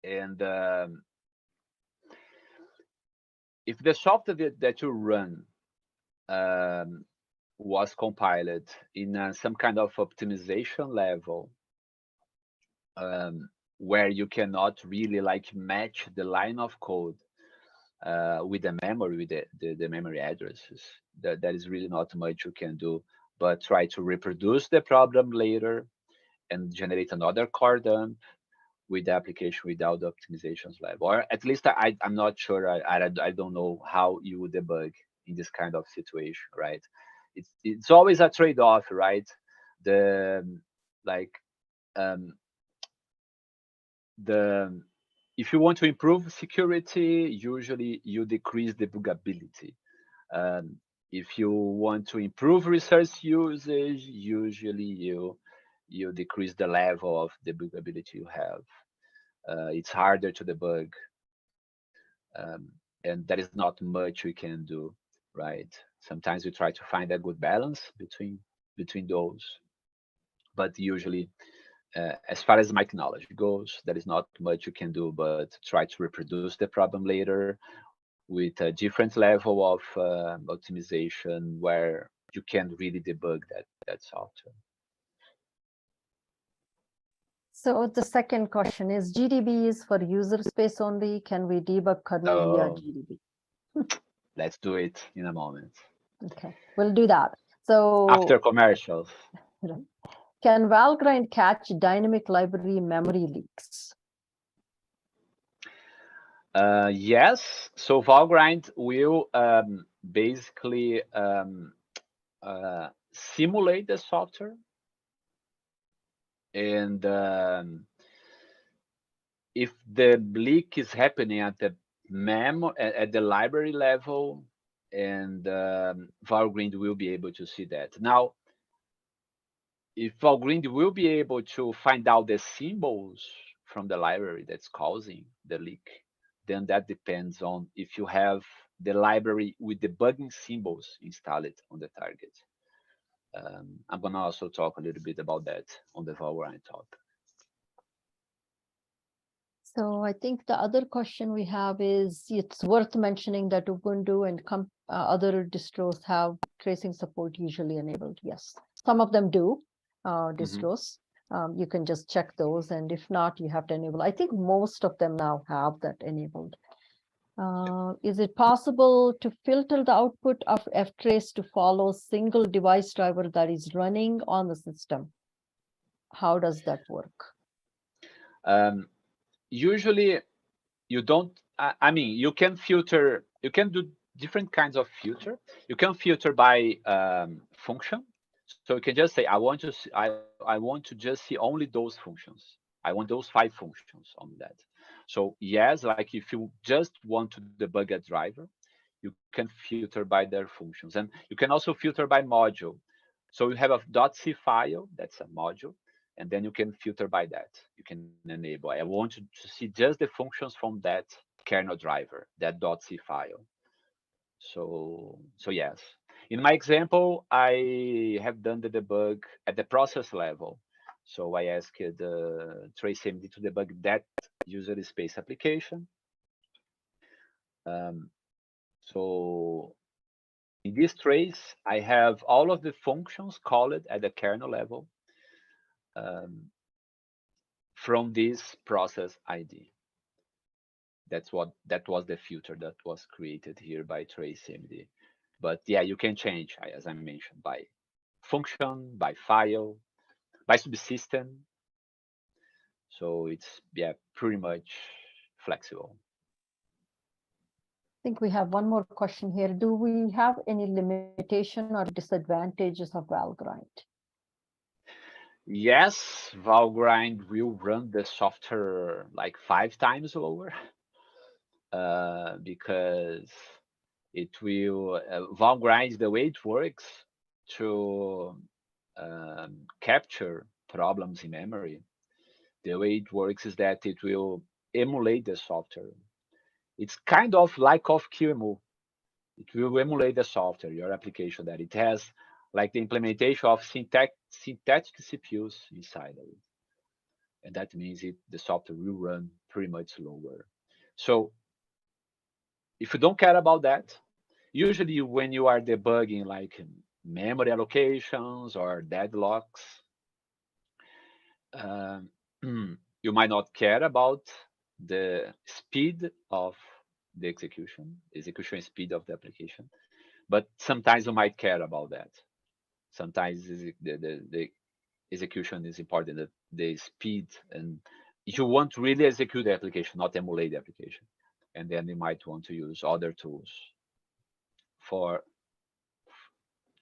And if the software that you run was compiled in some kind of optimization level, where you cannot really like match the line of code with the memory, with the memory addresses. That is really not much you can do, but try to reproduce the problem later and generate another core dump with the application without the optimizations level. Or at least I'm not sure. I don't know how you would debug in this kind of situation, right? It's always a trade-off, right? The like um, the if you want to improve security, usually you decrease debuggability. Um, if you want to improve resource usage, usually you decrease the level of debuggability you have. It's harder to debug, um, and there is not much we can do, right? Sometimes we try to find a good balance between those, but usually, as far as my knowledge goes, there is not much you can do but try to reproduce the problem later with a different level of optimization where you can really debug that software. So the second question is GDB is for user space only. Can we debug kernel via So GDB? let's do it in a moment. Okay, we'll do that. So After commercials. can valgrind catch dynamic library memory leaks? Yes, so valgrind will basically simulate the software, and if the leak is happening at the at the library level, and valgrind will be able to see that. Now, if valgrind will be able to find out the symbols from the library that's causing the leak, then that depends on if you have the library with debugging symbols installed on the target. I'm going to also talk a little bit about that on the valgrind talk. So I think the other question we have is, it's worth mentioning that Ubuntu and other distros have tracing support usually enabled. Yes, some of them do, distros. You can just check those, and if not, you have to enable. I think most of them now have that enabled. Is it possible to filter the output of ftrace to follow single device driver that is running on the system? How does that work? Usually you don't, I mean, you can filter, you can do different kinds of filter. You can filter by function. So you can just say, I want to see, I want to just see only those functions. I want those 5 functions on that. So yes, like if you just want to debug a driver, you can filter by their functions. And you can also filter by module. So you have a .c file, that's a module, and then you can filter by that. You can enable, I want to see just the functions from that kernel driver, that .c file. So yes. In my example, I have done the debug at the process level. So I asked the tracemd to debug that user space application. So in this trace, I have all of the functions called at the kernel level from this process ID. That was the filter that was created here by tracemd. But yeah, you can change, as I mentioned, by function, by file, by subsystem. So it's pretty much flexible. I think we have one more question here. Do we have any limitation or disadvantages of valgrind? Yes, valgrind will run the software like 5 times lower because it will valgrind, the way it works to capture problems in memory. The way it works is that it will emulate the software. It's kind of like of QEMU. It will emulate the software, your application, that it has like the implementation of synthetic CPUs inside of it. And that means the software will run pretty much slower. So if you don't care about that, usually when you are debugging like memory allocations or deadlocks, you might not care about the speed of the execution speed of the application. But sometimes you might care about that. Sometimes the execution is important, the speed, and you want to really execute the application, not emulate the application. And then you might want to use other tools to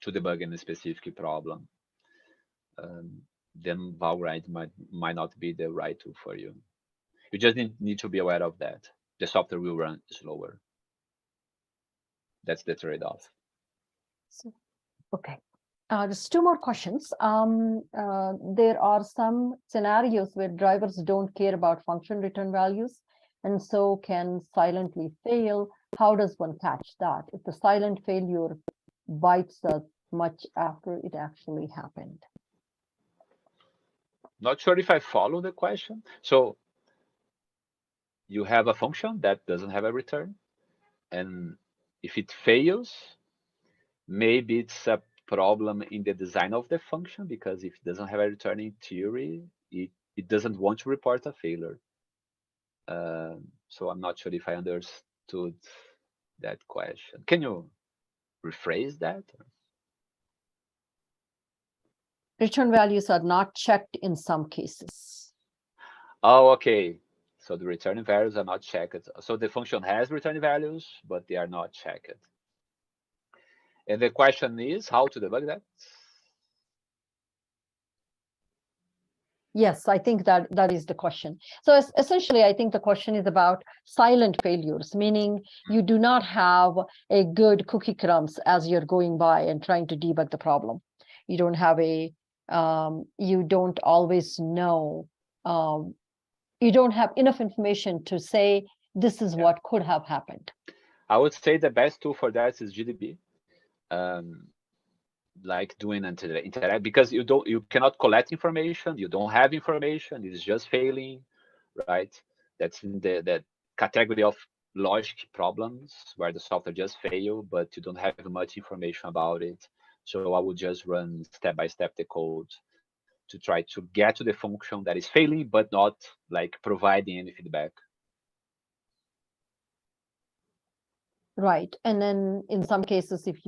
debug a specific problem. Then valgring might not be the right tool for you. You just need to be aware of that. The software will run slower. That's the trade-off. So, okay. Just two more questions. There are some scenarios where drivers don't care about function return values and so can silently fail. How does one catch that if the silent failure bites us much after it actually happened? Not sure if I follow the question. So you have a function that doesn't have a return, and if it fails, maybe it's a problem in the design of the function, because if it doesn't have a return in theory, it doesn't want to report a failure. So I'm not sure if I understood that question. Can you rephrase that? Return values are not checked in some cases. Oh, okay. So the return values are not checked. So the function has return values, but they are not checked. And the question is how to debug that? Yes, I think that is the question. So essentially, I think the question is about silent failures, meaning you do not have a good cookie crumbs as you're going by and trying to debug the problem. You don't have you don't always know, you don't have enough information to say this is what could have happened. I would say the best tool for that is GDB. Like doing interact, because you cannot collect information, you don't have information, it's just failing, right? That's in the category of logic problems where the software just fail, but you don't have much information about it. So I would just run step by step the code to try to get to the function that is failing, but not like providing any feedback. Right. And then in some cases, if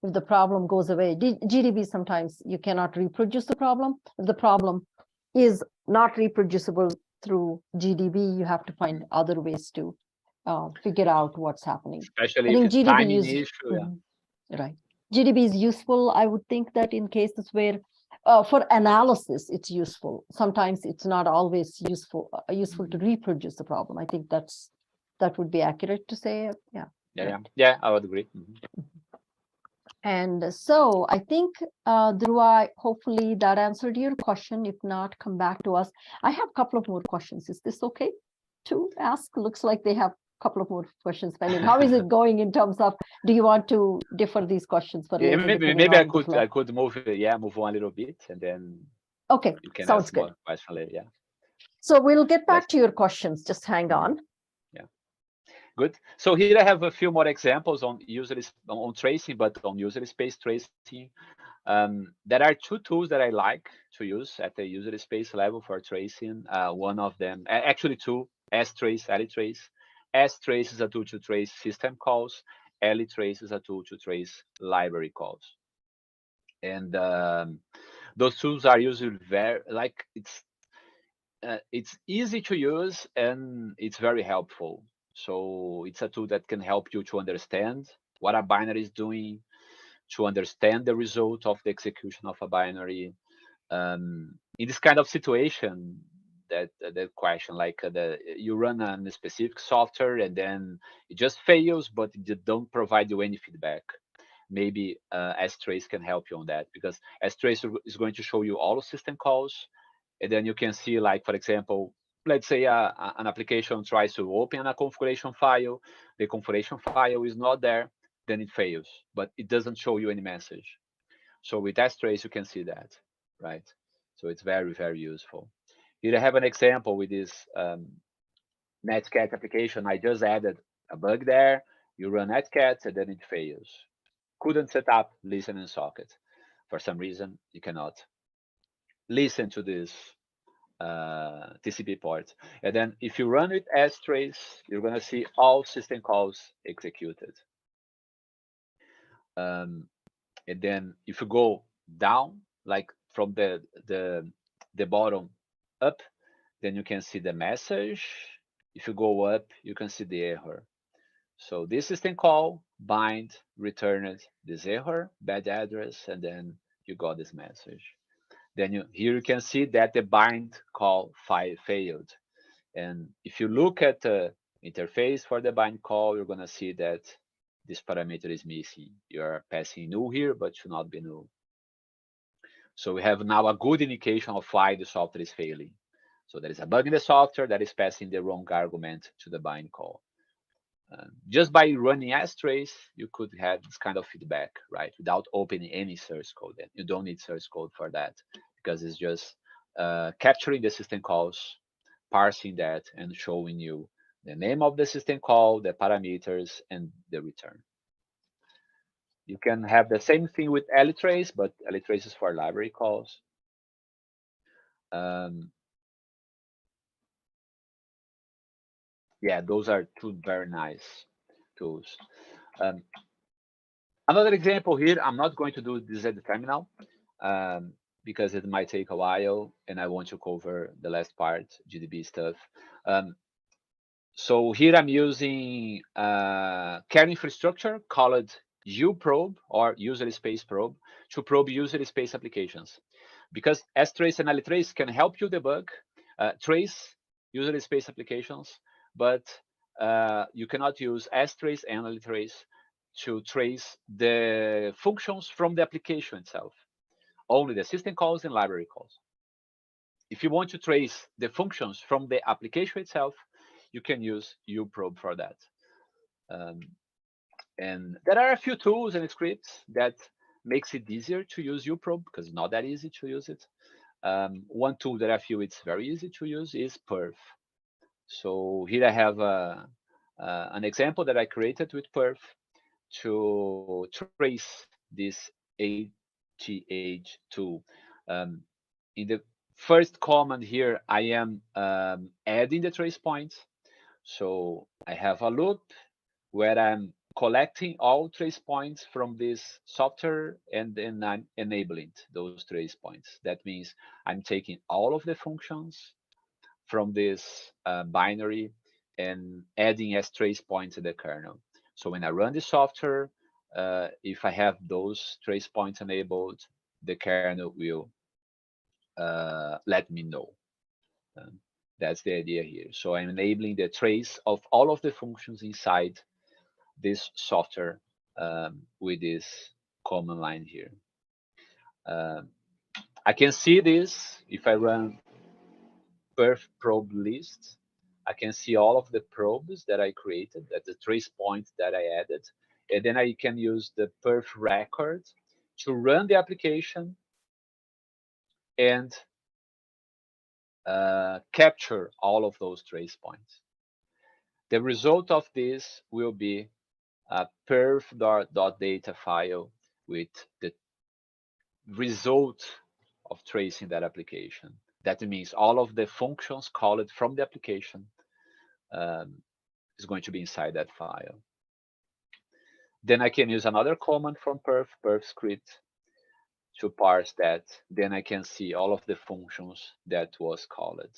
the problem goes away, GDB, sometimes you cannot reproduce the problem. If the problem is not reproducible through GDB, you have to find other ways to figure out what's happening. Especially I if think it's GDB timing is issue. right. GDB is useful. I would think that in cases where for analysis, it's useful. Sometimes it's not always useful to reproduce the problem. I think that would be accurate to say. Yeah. Yeah, I would agree. And so I think, Dhruva, hopefully that answered your question. If not, come back to us. I have a couple of more questions. Is this okay to ask? Looks like they have a couple of more questions pending. How is it going in terms of, do you want to defer these questions for later? Maybe I could move on a little bit, and then okay, you can sounds ask good. more questions later. Yeah. So we'll get back to your questions. Just hang on. Yeah. Good. So here I have a few more examples on tracing, but on user space tracing. There are two tools that I like to use at the user space level for tracing. One of them, actually two, strace, ltrace. strace is a tool to trace system calls. ltrace is a tool to trace library calls. And those tools are usually it's easy to use and it's very helpful. So it's a tool that can help you to understand what a binary is doing, to understand the result of the execution of a binary. In this kind of situation, that question, like you run a specific software and then it just fails, but it don't provide you any feedback. Maybe strace can help you on that, because strace is going to show you all system calls, and then you can see, like, for example, let's say an application tries to open a configuration file, the configuration file is not there, then it fails, but it doesn't show you any message. So with strace, you can see that, right? So it's very, very useful. Here I have an example with this netcat application. I just added a bug there. You run netcat, and then it fails. Couldn't set up listening socket. For some reason, you cannot listen to this TCP port. And then if you run with strace, you're going to see all system calls executed. And then if you go down, like from the bottom up, then you can see the message. If you go up, you can see the error. So this system call bind returned this error, bad address, and then you got this message. Then here you can see that the bind call failed. And if you look at the interface for the bind call, you're going to see that this parameter is missing. You are passing null here, but should not be null. So we have now a good indication of why the software is failing. So there is a bug in the software that is passing the wrong argument to the bind call. Just by running strace, you could have this kind of feedback, right? Without opening any source code. And you don't need source code for that because it's just capturing the system calls, parsing that, and showing you the name of the system call, the parameters, and the return. You can have the same thing with ltrace, but ltrace is for library calls. Yeah, those are two very nice tools. Another example here, I'm not going to do this at the terminal because it might take a while and I want to cover the last part, GDB stuff. So here I'm using kernel infrastructure called uprobe or user space probe to probe user space applications. Because strace and ltrace can help you debug, trace user space applications, but you cannot use strace and ltrace to trace the functions from the application itself, only the system calls and library calls. If you want to trace the functions from the application itself, you can use uprobe for that. And there are a few tools and scripts that makes it easier to use uprobe because it's not that easy to use it. One tool that I feel it's very easy to use is perf. So here I have an example that I created with perf to trace this ATH2. In the first command here, I am adding the trace points. So I have a loop where I'm collecting all trace points from this software and then I'm enabling those trace points. That means I'm taking all of the functions from this binary and adding as trace points to the kernel. So when I run the software, if I have those trace points enabled, the kernel will let me know. That's the idea here. So I'm enabling the trace of all of the functions inside this software with this command line here. I can see this if I run perf probe list. I can see all of the probes that I created, that the trace points that I added, and then I can use the perf record to run the application and capture all of those trace points. The result of this will be a perf.data file with the result of tracing that application. That means all of the functions called from the application is going to be inside that file. Then I can use another command from perf script to parse that. Then I can see all of the functions that was called.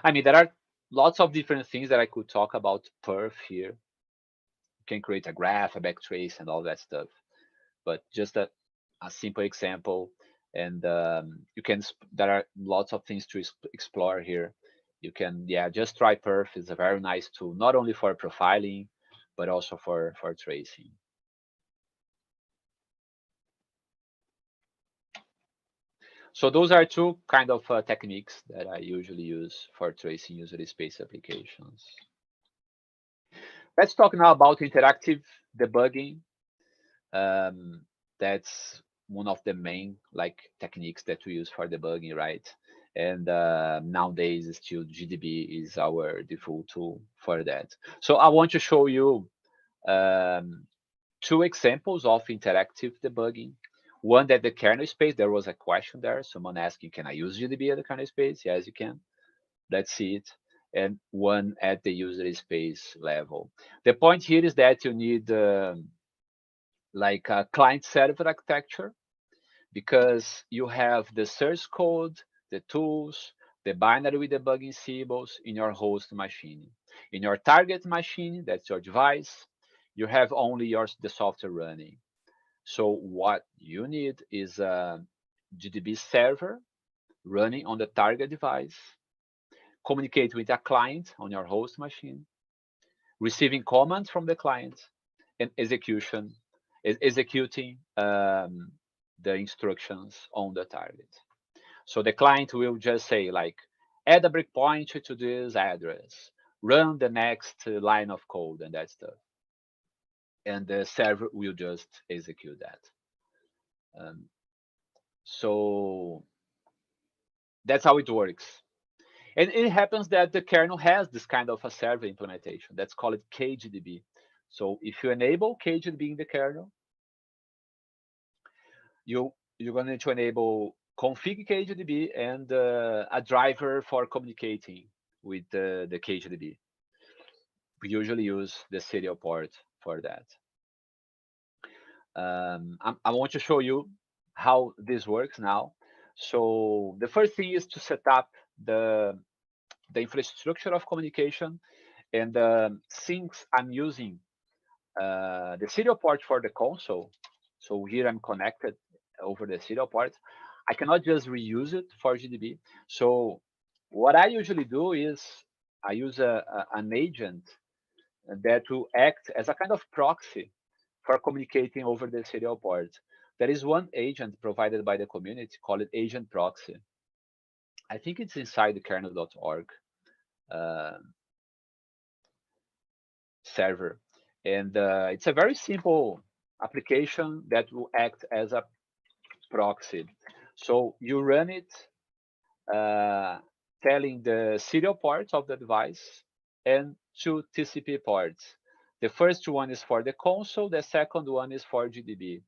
I mean, there are lots of different things that I could talk about perf here. You can create a graph, a backtrace, and all that stuff. But just a simple example, and you can. There are lots of things to explore here. You can, just try perf. It's a very nice tool, not only for profiling, but also for tracing. So those are two kind of techniques that I usually use for tracing user space applications. Let's talk now about interactive debugging. That's one of the main techniques that we use for debugging, right? And nowadays, still GDB is our default tool for that. So I want to show you two examples of interactive debugging. One at the kernel space, there was a question there, someone asking, can I use GDB at the kernel space? Yes, you can. Let's see it. And one at the user space level. The point here is that you need like a client-server architecture, because you have the source code, the tools, the binary with debugging symbols in your host machine. In your target machine, that's your device, you have only the software running. So what you need is a GDB server running on the target device, communicate with a client on your host machine, receiving commands from the client, and executing the instructions on the target. So the client will just say like, add a breakpoint to this address, run the next line of code and that stuff. And the server will just execute that. So that's how it works. And it happens that the kernel has this kind of a server implementation. That's called KGDB. So if you enable KGDB in the kernel, you're going to need to enable config KGDB and a driver for communicating with the KGDB. We usually use the serial port for that. I want to show you how this works now. So the first thing is to set up the infrastructure of communication. And since I'm using the serial port for the console, so here I'm connected over the serial port, I cannot just reuse it for GDB. So what I usually do is I use an agent that will act as a kind of proxy for communicating over the serial port. There is one agent provided by the community called agent proxy. I think it's inside the kernel.org server. And it's a very simple application that will act as a proxy. So you run it telling the serial ports of the device and two TCP ports. The first one is for the console, the second one is for GDB.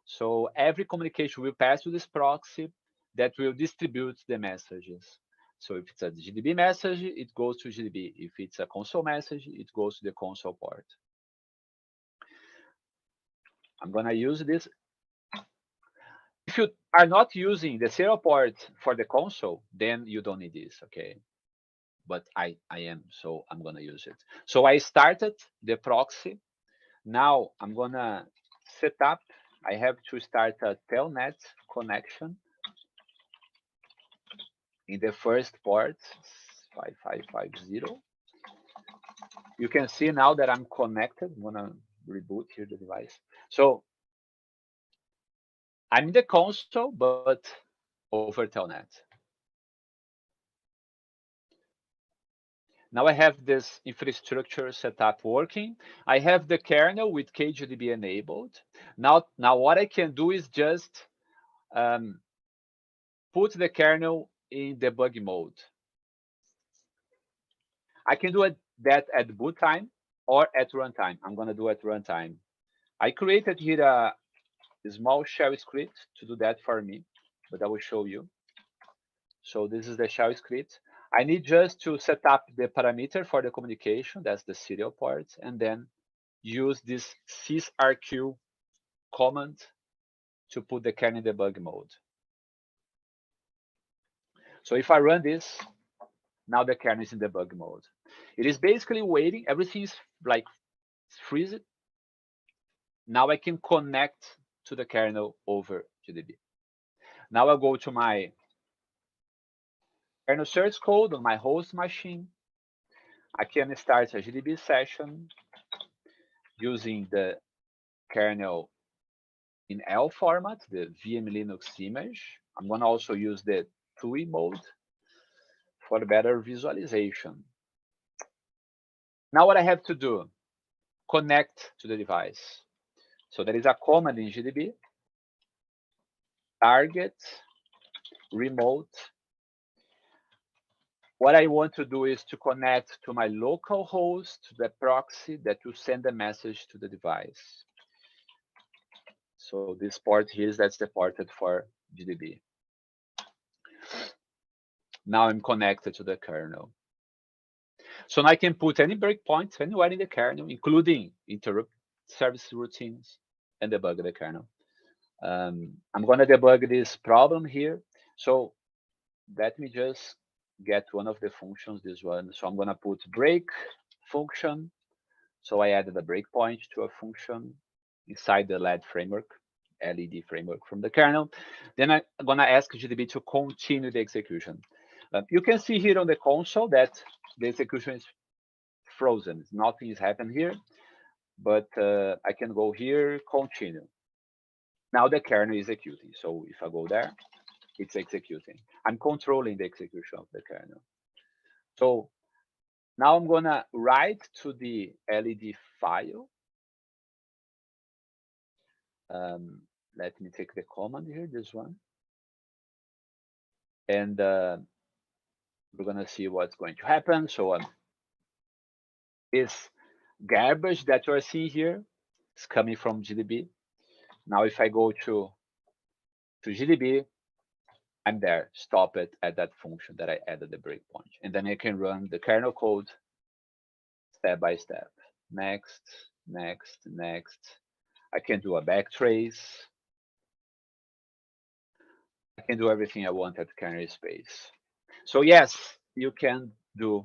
So every communication will pass to this proxy that will distribute the messages. So if it's a GDB message, it goes to GDB. If it's a console message, it goes to the console port. I'm going to use this. If you are not using the serial port for the console, then you don't need this, okay? But I am, so I'm going to use it. So I started the proxy. Now I'm going to set up. I have to start a telnet connection in the first port, 5550. You can see now that I'm connected. I'm going to reboot here the device. So I'm in the console, but over telnet. Now I have this infrastructure set up working. I have the kernel with KGDB enabled. Now what I can do is just put the kernel in debug mode. I can do that at boot time or at runtime. I'm going to do at runtime. I created here a small shell script to do that for me, but I will show you. So this is the shell script. I need just to set up the parameter for the communication, that's the serial port, and then use this sysrq command to put the kernel in debug mode. So if I run this, now the kernel is in debug mode. It is basically waiting, everything is like freeze. Now I can connect to the kernel over GDB. Now I'll go to my kernel source code on my host machine. I can start a GDB session using the kernel in L format, the VM Linux image. I'm going to also use the TUI mode for better visualization. Now what I have to do, connect to the device. So there is a command in GDB, target remote. What I want to do is to connect to my local host, the proxy that will send a message to the device. So this port here, that's the port for GDB. Now I'm connected to the kernel. So now I can put any breakpoints anywhere in the kernel, including interrupt service routines and debug the kernel. I'm going to debug this problem here. So let me just get one of the functions, this one. So I'm going to put break function. So I added a breakpoint to a function inside the LED framework from the kernel. Then I'm going to ask GDB to continue the execution. You can see here on the console that the execution is frozen. Nothing is happening here, but I can go here, continue. Now the kernel is executing. So if I go there, it's executing. I'm controlling the execution of the kernel. So now I'm going to write to the LED file. Let me take the command here, this one. And we're going to see what's going to happen. So this garbage that you're seeing here is coming from GDB. Now, if I go to GDB, I'm there, stop it at that function that I added the breakpoint. And then I can run the kernel code step by step. Next, next, next. I can do a backtrace. I can do everything I want at kernel space. So yes, you can do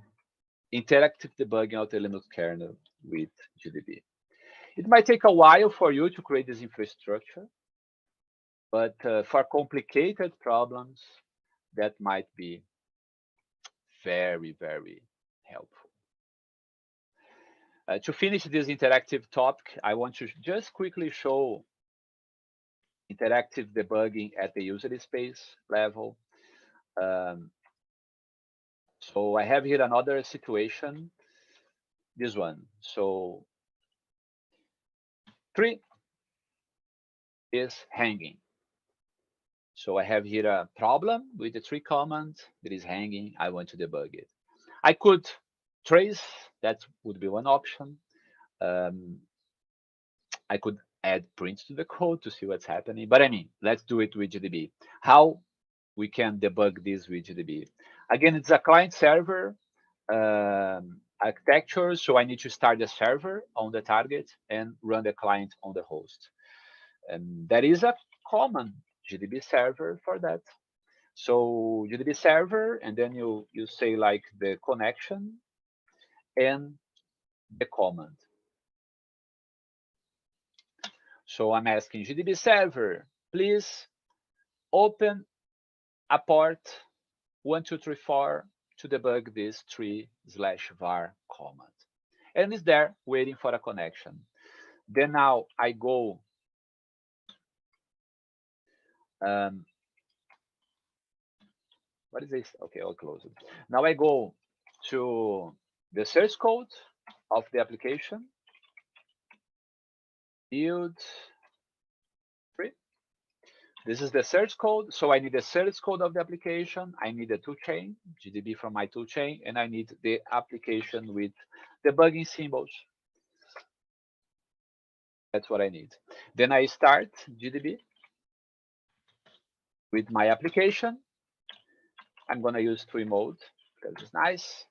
interactive debugging of the Linux kernel with GDB. It might take a while for you to create this infrastructure, but for complicated problems, that might be very, very helpful. To finish this interactive topic, I want to just quickly show interactive debugging at the user space level. So I have here another situation, this one. So tree is hanging. So I have here a problem with the tree command that is hanging. I want to debug it. I could trace, that would be one option. I could add prints to the code to see what's happening. But I mean, let's do it with GDB. How we can debug this with GDB? Again, it's a client server architecture. So I need to start the server on the target and run the client on the host. And there is a common GDB server for that. So GDB server, and then you say like the connection and the command. So I'm asking GDB server, please open a port 1234 to debug this tree/var command. And it's there waiting for a connection. Then now I go what is this? Okay, I'll close it. Now I go to the source code of the application, build tree. This is the source code. So I need the source code of the application. I need the toolchain, GDB from my toolchain, and I need the application with debugging symbols. That's what I need. Then I start GDB with my application. I'm going to use tree mode because it's nice.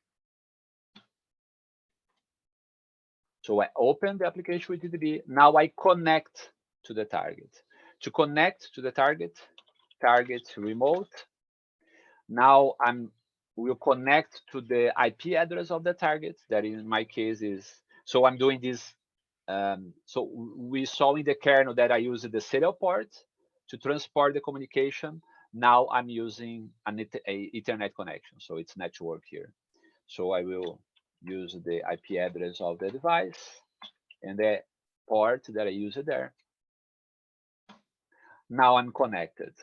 So I open the application with GDB. Now I connect to the target. To connect to the target remote. Now will connect to the IP address of the target. That in my case is, so I'm doing this. So we saw in the kernel that I used the serial port to transport the communication. Now I'm using an Ethernet connection. So it's network here. So I will use the IP address of the device and the port that I use there. Now I'm connected.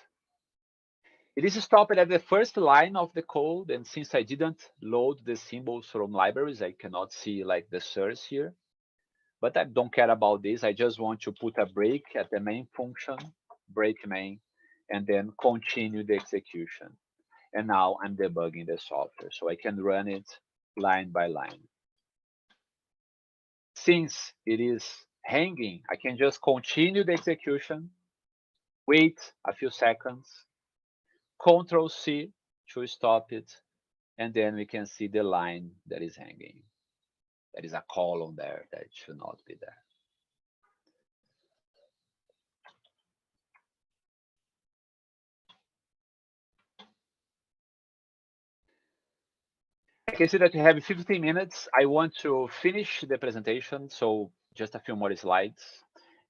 It is stopped at the first line of the code, and since I didn't load the symbols from libraries, I cannot see like the source here. But I don't care about this. I just want to put a break at the main function, break main, and then continue the execution. And now I'm debugging the software, so I can run it line by line. Since it is hanging, I can just continue the execution wait a few seconds, Control C to stop it, and then we can see the line that is hanging. There is a column there that should not be there. I can see that we have 15 minutes. I want to finish the presentation, so just a few more slides,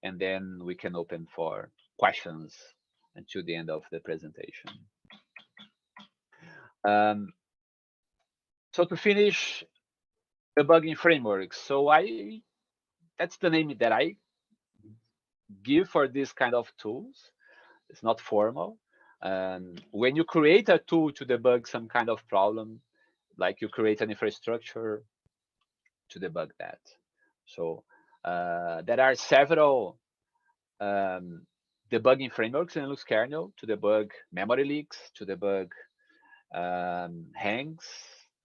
and then we can open for questions until the end of the presentation. So to finish, debugging frameworks. So that's the name that I give for this kind of tools. It's not formal. When you create a tool to debug some kind of problem, like you create an infrastructure to debug that. So there are several debugging frameworks in Linux kernel to debug memory leaks, to debug hangs,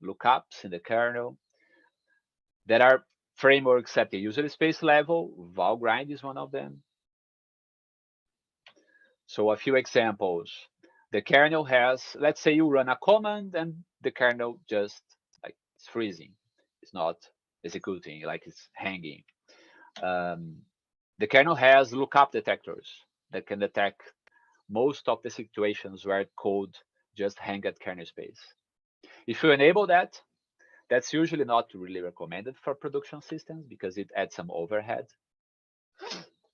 lookups in the kernel. There are frameworks at the user space level. Valgrind is one of them. So a few examples. The kernel has, let's say you run a command and the kernel just like it's freezing. It's not executing, like it's hanging. The kernel has lookup detectors that can detect most of the situations where code just hang at kernel space. If you enable that, that's usually not really recommended for production systems because it adds some overhead.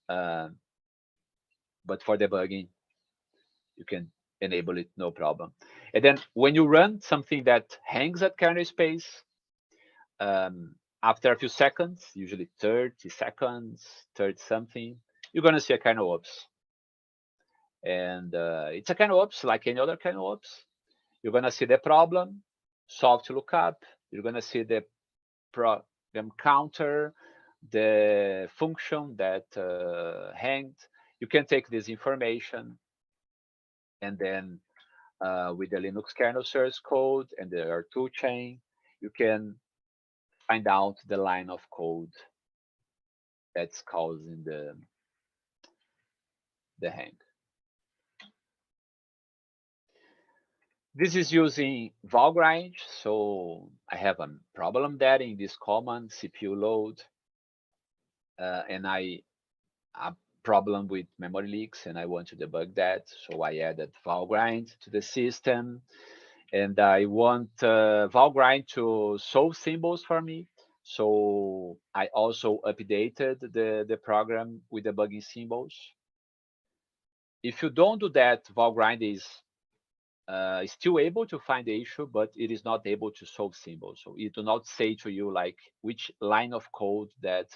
But for debugging, you can enable it, no problem. And then when you run something that hangs at kernel space, after a few seconds, usually 30 seconds, 30 something, you're going to see a kernel ops. And it's a kernel ops like any other kernel ops. You're going to see the problem, solve to lookup. You're going to see the program counter, the function that hanged. You can take this information and then with the Linux kernel source code and their toolchain, you can find out the line of code that's causing the hang. This is using valgrind, so I have a problem there in this command CPU load, and a problem with memory leaks, and I want to debug that. So I added valgrind to the system, and I want valgrind to solve symbols for me. So I also updated the program with debugging symbols. If you don't do that, valgrind is still able to find the issue, but it is not able to solve symbols. So it do not say to you like which line of code that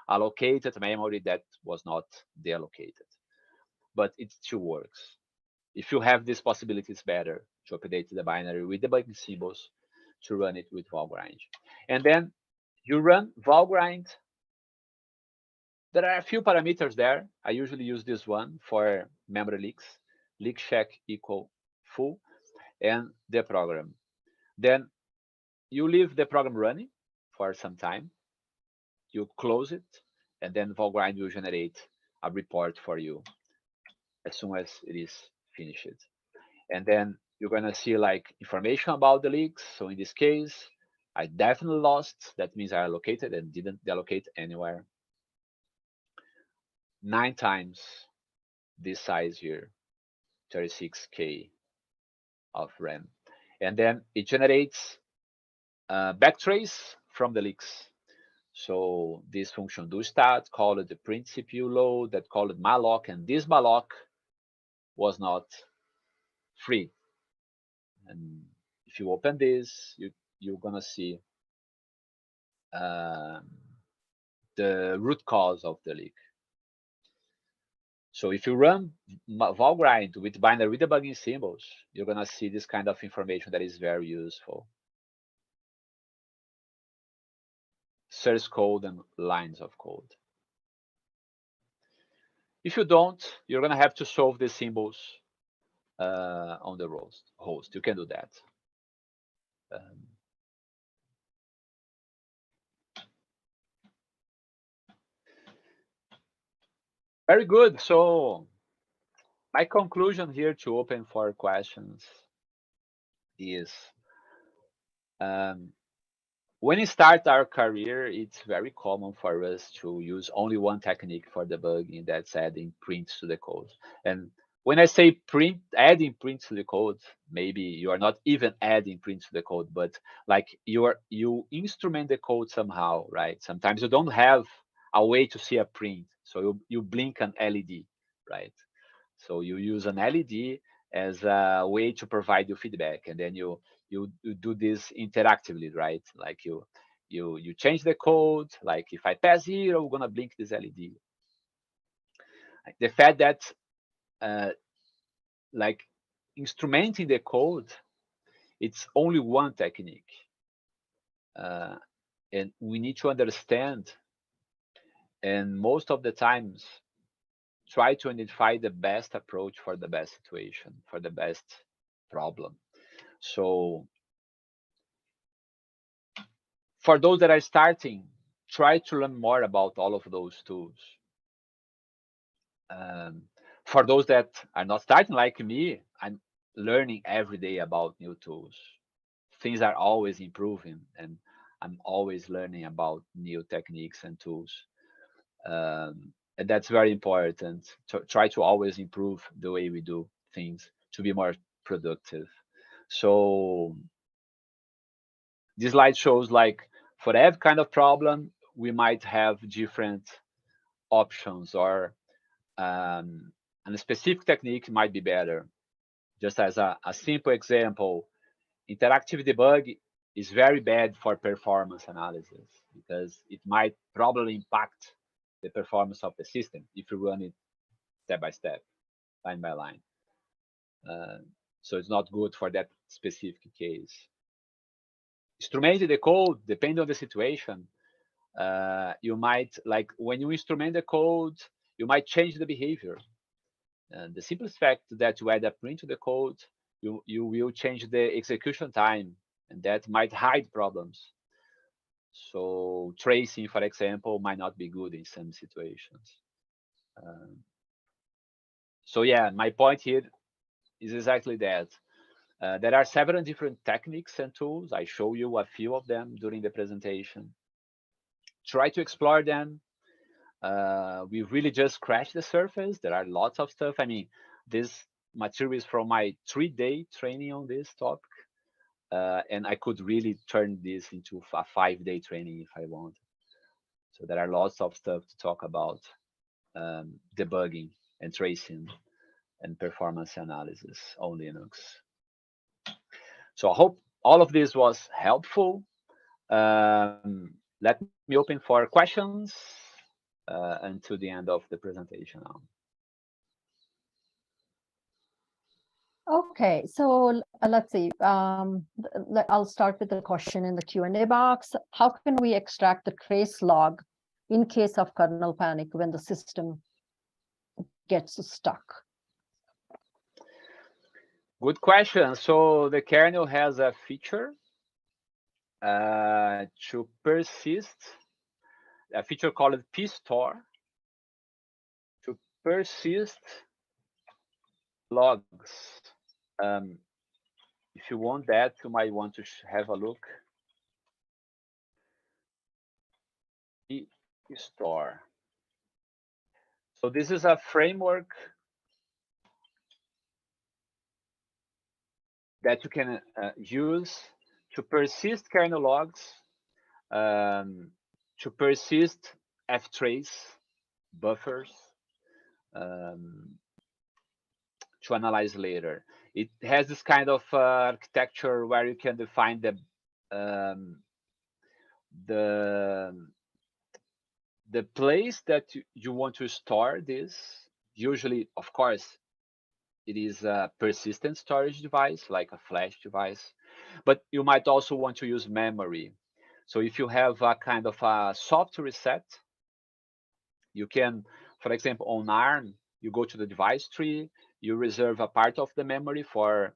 allocated memory that was not deallocated, but it still works. If you have this possibility, it's better to update the binary with debugging symbols to run it with valgrind. And then you run valgrind. There are a few parameters there. I usually use this one for memory leaks, leak check equal full, and the program. Then you leave the program running for some time. You close it, and then valgrind will generate a report for you as soon as it is finished. And then you're gonna see like information about the leaks. So in this case, I definitely lost. That means I allocated and didn't deallocate anywhere. 9 times this size here, 36K of RAM. And then it generates backtrace from the leaks. So this function do start, call it the print CPU load, that called it malloc, and this malloc was not free. And if you open this, you're gonna see the root cause of the leak. So if you run valgrind with binary debugging symbols, you're gonna see this kind of information that is very useful. Source code and lines of code. If you don't, you're gonna have to solve the symbols on the host. You can do that. Very good. So My conclusion here to open for questions is when we start our career, it's very common for us to use only one technique for debugging, that's adding prints to the code. And when I say adding prints to the code, maybe you are not even adding prints to the code, but like you instrument the code somehow, right? Sometimes you don't have a way to see a print, so you blink an LED, right? So you use an LED as a way to provide you feedback, and then you do this interactively, right? Like you change the code. Like if I pass here, I'm gonna blink this LED. Like the fact that like instrumenting the code, it's only one technique, and we need to understand. And most of the times, try to identify the best approach for the best situation, for the best problem. So for those that are starting, try to learn more about all of those tools. Um, for those that are not starting like me, I'm learning every day about new tools. Things are always improving, and I'm always learning about new techniques and tools. And that's very important. To try to always improve the way we do things to be more productive. So this slide shows like for every kind of problem, we might have different options, or and a specific technique might be better. Just as a simple example, interactive debug is very bad for performance analysis because it might probably impact the performance of the system if you run it step by step, line by line. Uh, so it's not good for that specific case. Instrumenting the code, depending on the situation, you might, like when you instrument the code, you might change the behavior. And the simplest fact that you add a print to the code, you will change the execution time, and that might hide problems. So tracing, for example, might not be good in some situations. Um, so yeah, my point here is exactly that. There are several different techniques and tools. I show you a few of them during the presentation. Try to explore them. We really just scratched the surface. There are lots of stuff. I mean, this material is from my 3-day training on this topic. And I could really turn this into a 5-day training if I want. So there are lots of stuff to talk about, debugging and tracing and performance analysis on Linux. So I hope all of this was helpful. Let me open for questions until the end of the presentation now. Okay, so let's see. I'll start with the question in the Q&A box. How can we extract the trace log in case of kernel panic when the system gets stuck? Good question. So the kernel has a feature to persist, a feature called pstore, to persist logs. If you want that, you might want to have a look. Pstore. So this is a framework that you can use to persist kernel logs, to persist ftrace buffers, to analyze later. It has this kind of architecture where you can define the place that you want to store this. Usually, of course, it is a persistent storage device like a flash device, but you might also want to use memory. So if you have a kind of a soft reset, you can, for example, on ARM, you go to the device tree, you reserve a part of the memory for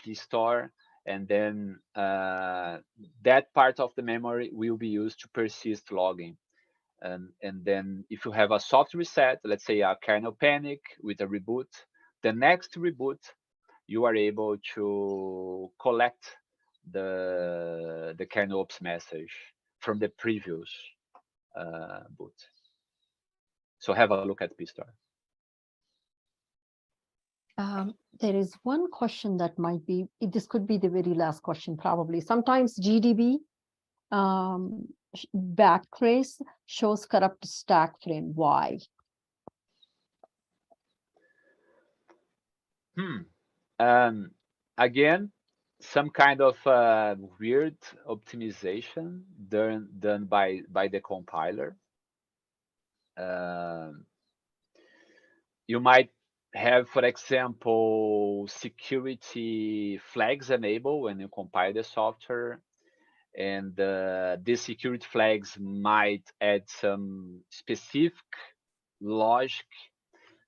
pstore, and then that part of the memory will be used to persist logging. And then if you have a soft reset, let's say a kernel panic with a reboot, the next reboot, you are able to collect the kernel ops message from the previous boot. So have a look at pstore. There is one question that might be, this could be the very last question probably. Sometimes GDB backtrace shows corrupt stack frame. Why? Again, some kind of weird optimization done by the compiler. You might have, for example, security flags enabled when you compile the software, and these security flags might add some specific logic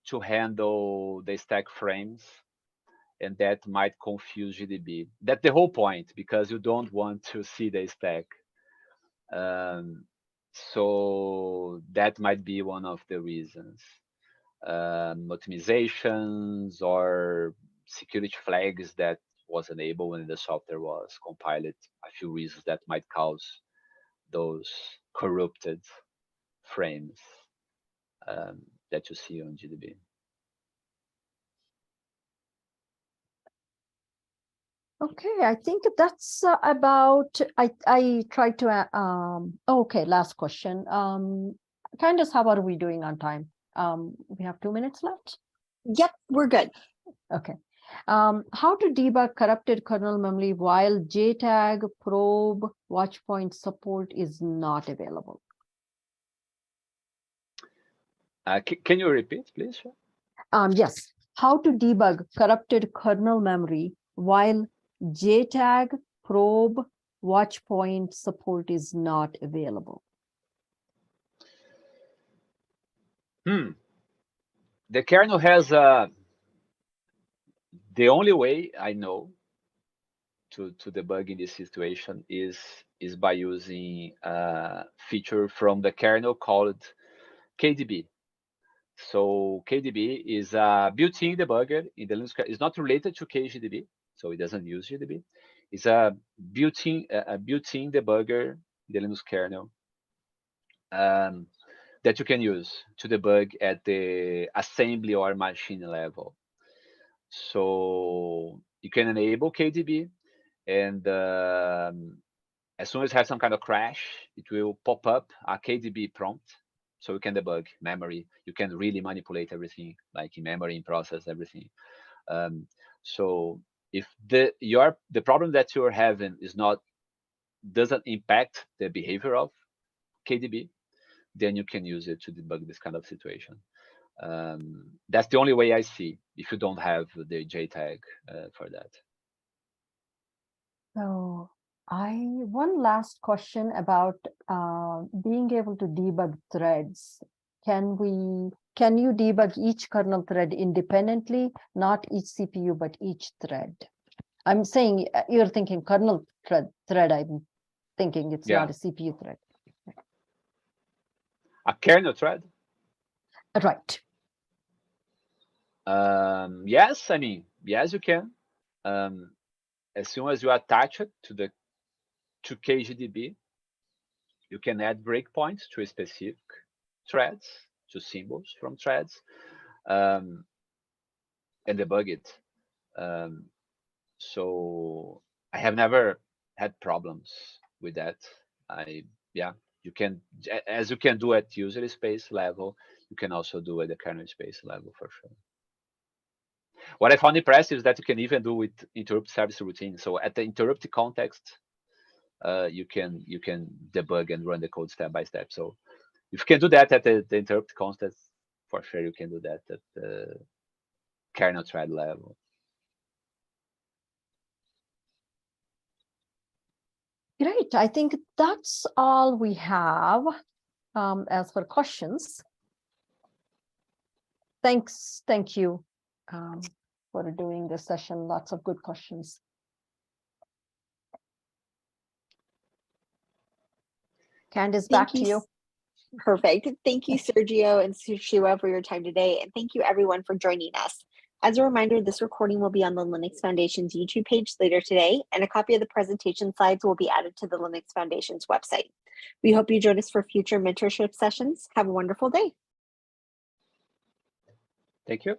to handle the stack frames, and that might confuse GDB. That's the whole point, because you don't want to see the stack. So that might be one of the reasons. Optimizations or security flags that was enabled when the software was compiled. A few reasons that might cause those corrupted frames that you see on GDB. Okay, I think that's about, I tried to, okay, last question. Candace, how are we doing on time? We have 2 minutes left? Yep, we're good. Okay. How to debug corrupted kernel memory while JTAG, probe, watchpoint support is not available? Can you repeat, please? Yes. How to debug corrupted kernel memory while JTAG, probe, watchpoint support is not available? The kernel has the only way I know to debug in this situation is by using a feature from the kernel called KDB. So KDB is a built-in debugger in the Linux kernel. It's not related to KGDB, so it doesn't use GDB. It's a built-in debugger in the Linux kernel that you can use to debug at the assembly or machine level. So you can enable KDB, and as soon as you have some kind of crash, it will pop up a KDB prompt. So you can debug memory. You can really manipulate everything, like in memory and process everything. So if the problem that you're having doesn't impact the behavior of KDB, then you can use it to debug this kind of situation. That's the only way I see if you don't have the JTAG for that. So one last question about being able to debug threads. Can you debug each kernel thread independently, not each CPU, but each thread? I'm saying you're thinking kernel thread. I'm thinking it's not a CPU thread. A kernel thread? Right. Yes, I mean, yes, you can. As soon as you attach it to KGDB, you can add breakpoints to specific threads, to symbols from threads, and debug it. So I have never had problems with that. You can, as you can do at user space level, you can also do at the kernel space level for sure. What I found impressive is that you can even do with interrupt service routine. So at the interrupt context, you can debug and run the code step by step. So if you can do that at the interrupt context, for sure you can do that at the kernel thread level. Great. I think that's all we have as for questions. Thank you for doing this session. Lots of good questions. Candace, back to you. Perfect. Thank you, Sergio and Shua, for your time today. And thank you, everyone, for joining us. As a reminder, this recording will be on the Linux Foundation's YouTube page later today, and a copy of the presentation slides will be added to the Linux Foundation's website. We hope you join us for future mentorship sessions. Have a wonderful day. Thank you.